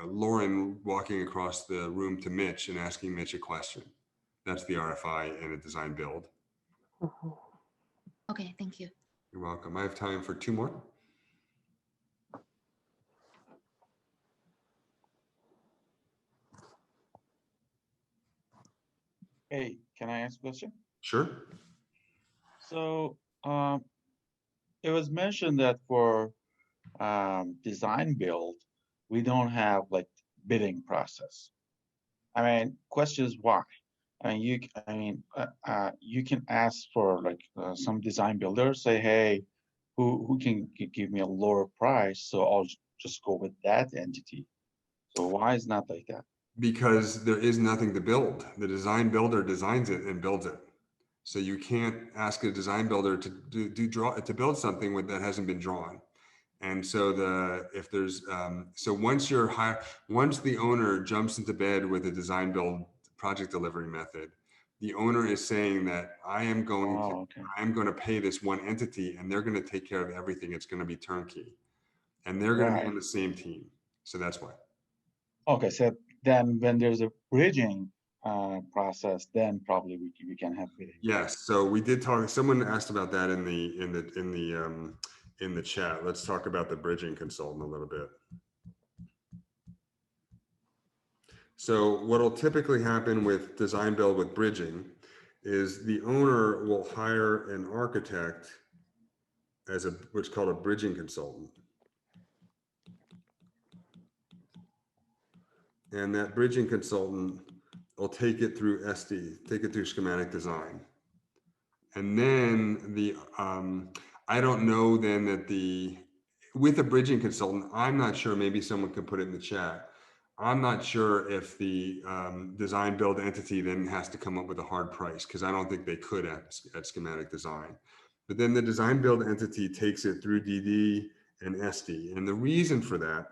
Lauren walking across the room to Mitch and asking Mitch a question. That's the RFI in a design build. Okay, thank you. You're welcome. I have time for two more. Hey, can I ask a question? Sure. So it was mentioned that for design build, we don't have like bidding process. I mean, question is why? I mean, you can ask for like some design builder, say, hey, who can give me a lower price? So I'll just go with that entity. So why is not like that? Because there is nothing to build. The design builder designs it and builds it. So you can't ask a design builder to build something that hasn't been drawn. And so once the owner jumps into bed with a design build project delivery method, the owner is saying that I am going to pay this one entity and they're going to take care of everything. It's going to be turnkey, and they're going to be on the same team. So that's why. Okay. So then when there's a bridging process, then probably we can have bidding. Yes. So we did talk. Someone asked about that in the chat. Let's talk about the bridging consultant a little bit. So what'll typically happen with design build with bridging is the owner will hire an architect as what's called a bridging consultant. And that bridging consultant will take it through take it through schematic design. And then I don't know then that with a bridging consultant, I'm not sure, maybe someone could put it in the chat. I'm not sure if the design build entity then has to come up with a hard price, because I don't think they could at schematic design. But then the design build entity takes it through DD and SD. And the reason for that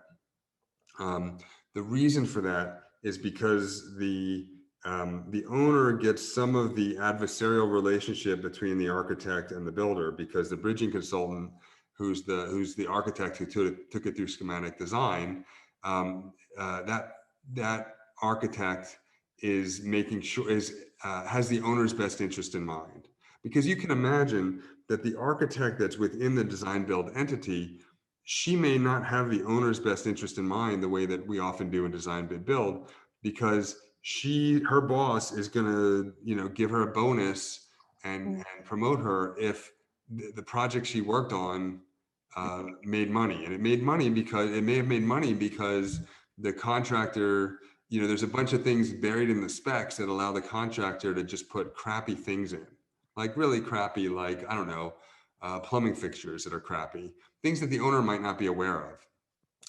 is because the owner gets some of the adversarial relationship between the architect and the builder, because the bridging consultant, who's the architect who took it through schematic design, that architect is making sure has the owner's best interest in mind. Because you can imagine that the architect that's within the design build entity, she may not have the owner's best interest in mind the way that we often do in design bid build, because her boss is going to give her a bonus and promote her if the project she worked on made money. And it made money because it may have made money because the contractor, there's a bunch of things buried in the specs that allow the contractor to just put crappy things in, like really crappy, like, I don't know, plumbing fixtures that are crappy, things that the owner might not be aware of.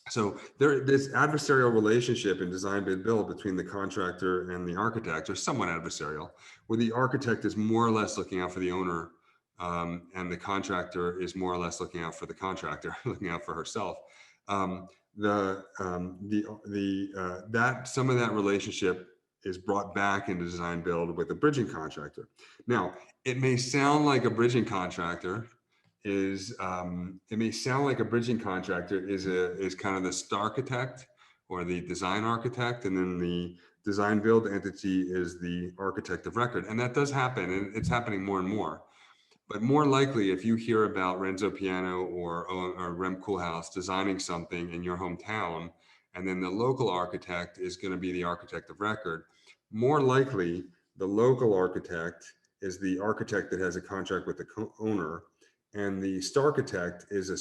So this adversarial relationship in design bid build between the contractor and the architect, or somewhat adversarial, where the architect is more or less looking out for the owner, and the contractor is more or less looking out for the contractor, looking out for herself. That some of that relationship is brought back into design build with a bridging contractor. Now, it may sound like a bridging contractor is kind of the star architect or the design architect, and then the design build entity is the architect of record. And that does happen, and it's happening more and more. But more likely, if you hear about Renzo Piano or Rem Koolhaas designing something in your hometown, and then the local architect is going to be the architect of record, more likely the local architect is the architect that has a contract with the owner, and the star architect is a a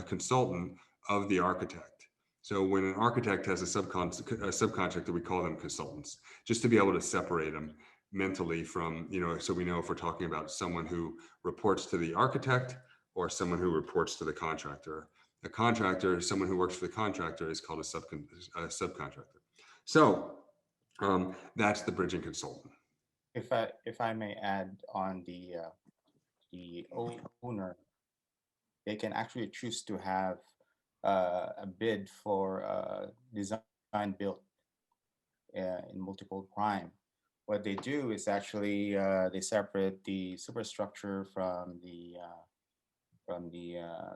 consultant of the architect. So when an architect has a subcontractor, we call them consultants, just to be able to separate them mentally from, so we know if we're talking about someone who reports to the architect or someone who reports to the contractor. A contractor, someone who works for the contractor, is called a subcontractor. So that's the bridging consultant. If I may add on the owner, they can actually choose to have a bid for design build in multiple prime. What they do is actually they separate the superstructure from the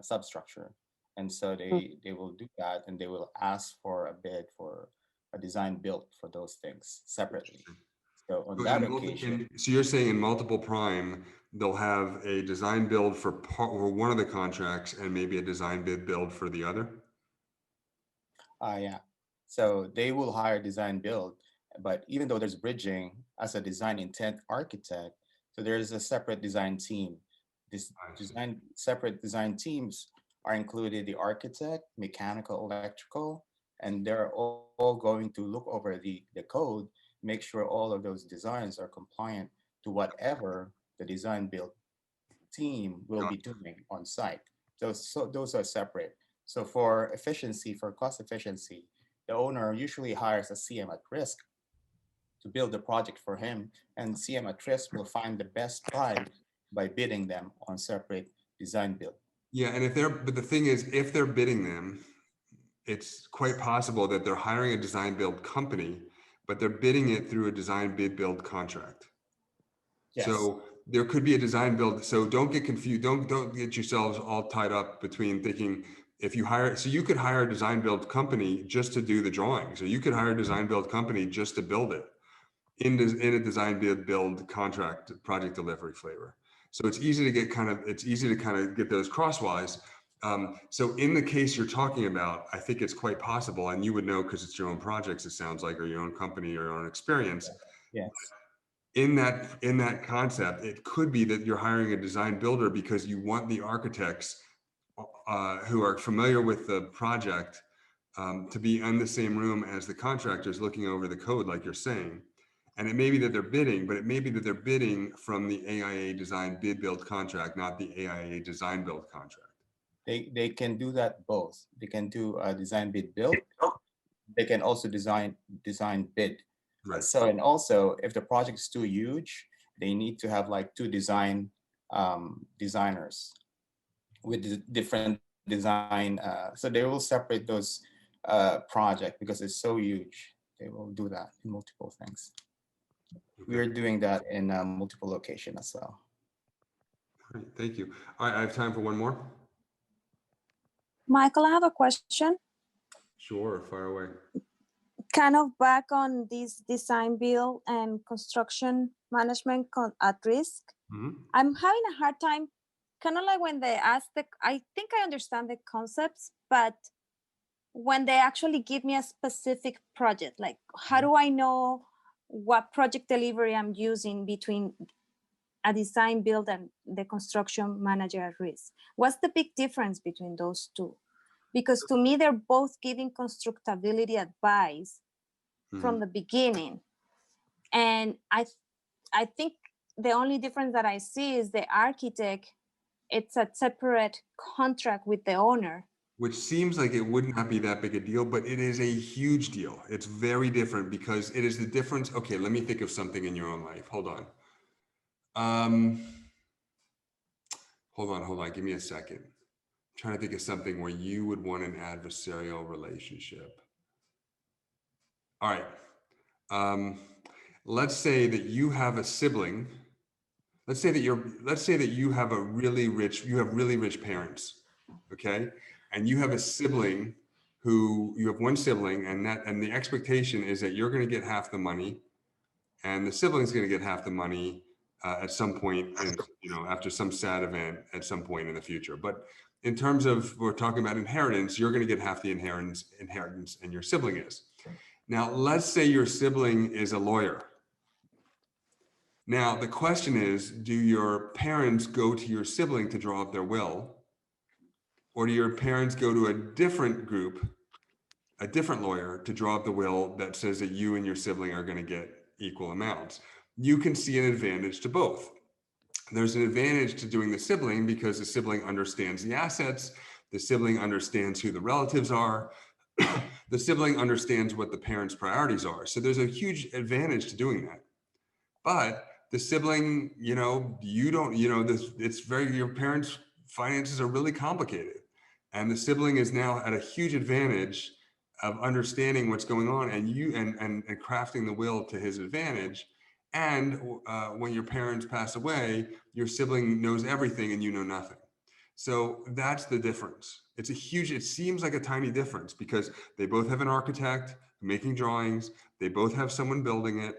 substructure, and so they will do that, and they will ask for a bid for a design build for those things separately. So on that occasion, so you're saying in multiple prime, they'll have a design build for one of the contracts and maybe a design bid build for the other? Yeah. So they will hire design build, but even though there's bridging as a design intent architect, so there's a separate design team. Separate design teams are included the architect, mechanical, electrical, and they're all going to look over the code, make sure all of those designs are compliant to whatever the design build team will be doing on site. Those are separate. So for efficiency, for cost efficiency, the owner usually hires a CM at risk to build the project for him, and CM at risk will find the best price by bidding them on separate design build. Yeah, and but the thing is, if they're bidding them, it's quite possible that they're hiring a design build company, but they're bidding it through a design bid build contract. Yes. So there could be a design build. So don't get confused. Don't get yourselves all tied up between thinking if you hire. So you could hire a design build company just to do the drawing. So you could hire a design build company just to build it in a design build contract project delivery flavor. So it's easy to get kind of get those crosswise. So in the case you're talking about, I think it's quite possible, and you would know because it's your own projects, it sounds like, or your own company or your own experience. Yes. In that concept, it could be that you're hiring a design builder because you want the architects who are familiar with the project to be in the same room as the contractors looking over the code, like you're saying. And it may be that they're bidding, but it may be that they're bidding from the AIA design bid build contract, not the AIA design build contract. They can do that both. They can do a design bid build. They can also design bid. Right. So, and also if the project is too huge, they need to have like two designers with different design. So they will separate those project because it's so huge. They will do that in multiple things. We are doing that in multiple locations as well. All right, thank you. All right, I have time for one more. Michael, I have a question. Sure, fire away. Kind of back on this design build and construction management at risk. I'm having a hard time, kind of like when they ask I think I understand the concepts, but when they actually give me a specific project, like how do I know what project delivery I'm using between a design build and the construction manager at risk? What's the big difference between those two? Because to me, they're both giving constructability advice from the beginning. And I think the only difference that I see is the architect, it's a separate contract with the owner. Which seems like it would not be that big a deal, but it is a huge deal. It's very different because it is the difference. Okay, let me think of something in your own life. Hold on. Hold on. Give me a second. I'm trying to think of something where you would want an adversarial relationship. All right. Let's say that you have a sibling. Let's say that you have really rich parents. Okay. And you have a sibling you have one sibling, and the expectation is that you're going to get half the money and the sibling's going to get half the money at some point after some sad event at some point in the future. But in terms of, we're talking about inheritance, you're going to get half the inheritance and your sibling is. Now, let's say your sibling is a lawyer. Now, the question is, do your parents go to your sibling to draw up their will? Or do your parents go to a different group, a different lawyer, to draw up the will that says that you and your sibling are going to get equal amounts? You can see an advantage to both. There's an advantage to doing the sibling because the sibling understands the assets, the sibling understands who the relatives are, the sibling understands what the parents' priorities are. So there's a huge advantage to doing that. But the sibling, your parents' finances are really complicated. And the sibling is now at a huge advantage of understanding what's going on and crafting the will to his advantage. And when your parents pass away, your sibling knows everything and you know nothing. So that's the difference. It seems like a tiny difference because they both have an architect making drawings. They both have someone building it.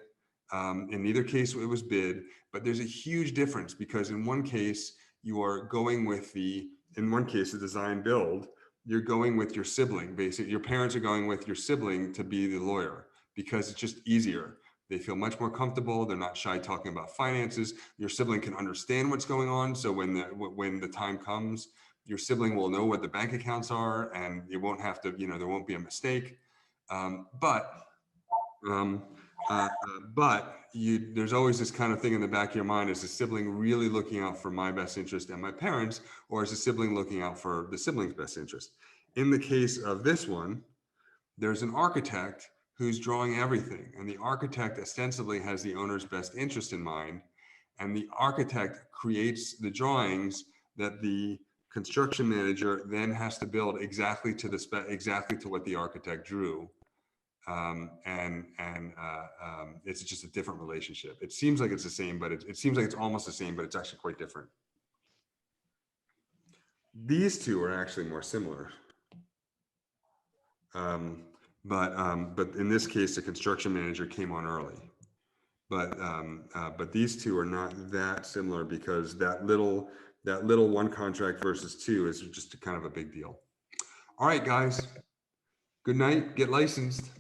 In neither case, it was bid, but there's a huge difference because in one case, you are going with the design build, you're going with your sibling. Basically, your parents are going with your sibling to be the lawyer because it's just easier. They feel much more comfortable. They're not shy talking about finances. Your sibling can understand what's going on. So when the time comes, your sibling will know what the bank accounts are and you won't have to, there won't be a mistake. There's always this kind of thing in the back of your mind: is the sibling really looking out for my best interest and my parents, or is the sibling looking out for the sibling's best interest? In the case of this one, there's an architect who's drawing everything, and the architect ostensibly has the owner's best interest in mind, and the architect creates the drawings that the construction manager then has to build exactly to what the architect drew. It's just a different relationship. It seems like it's the same, but it seems like it's almost the same, but it's actually quite different. These two are actually more similar. But in this case, the construction manager came on early. But these two are not that similar because that little that little one contract versus two is just kind of a big deal. All right, guys. Good night. Get licensed.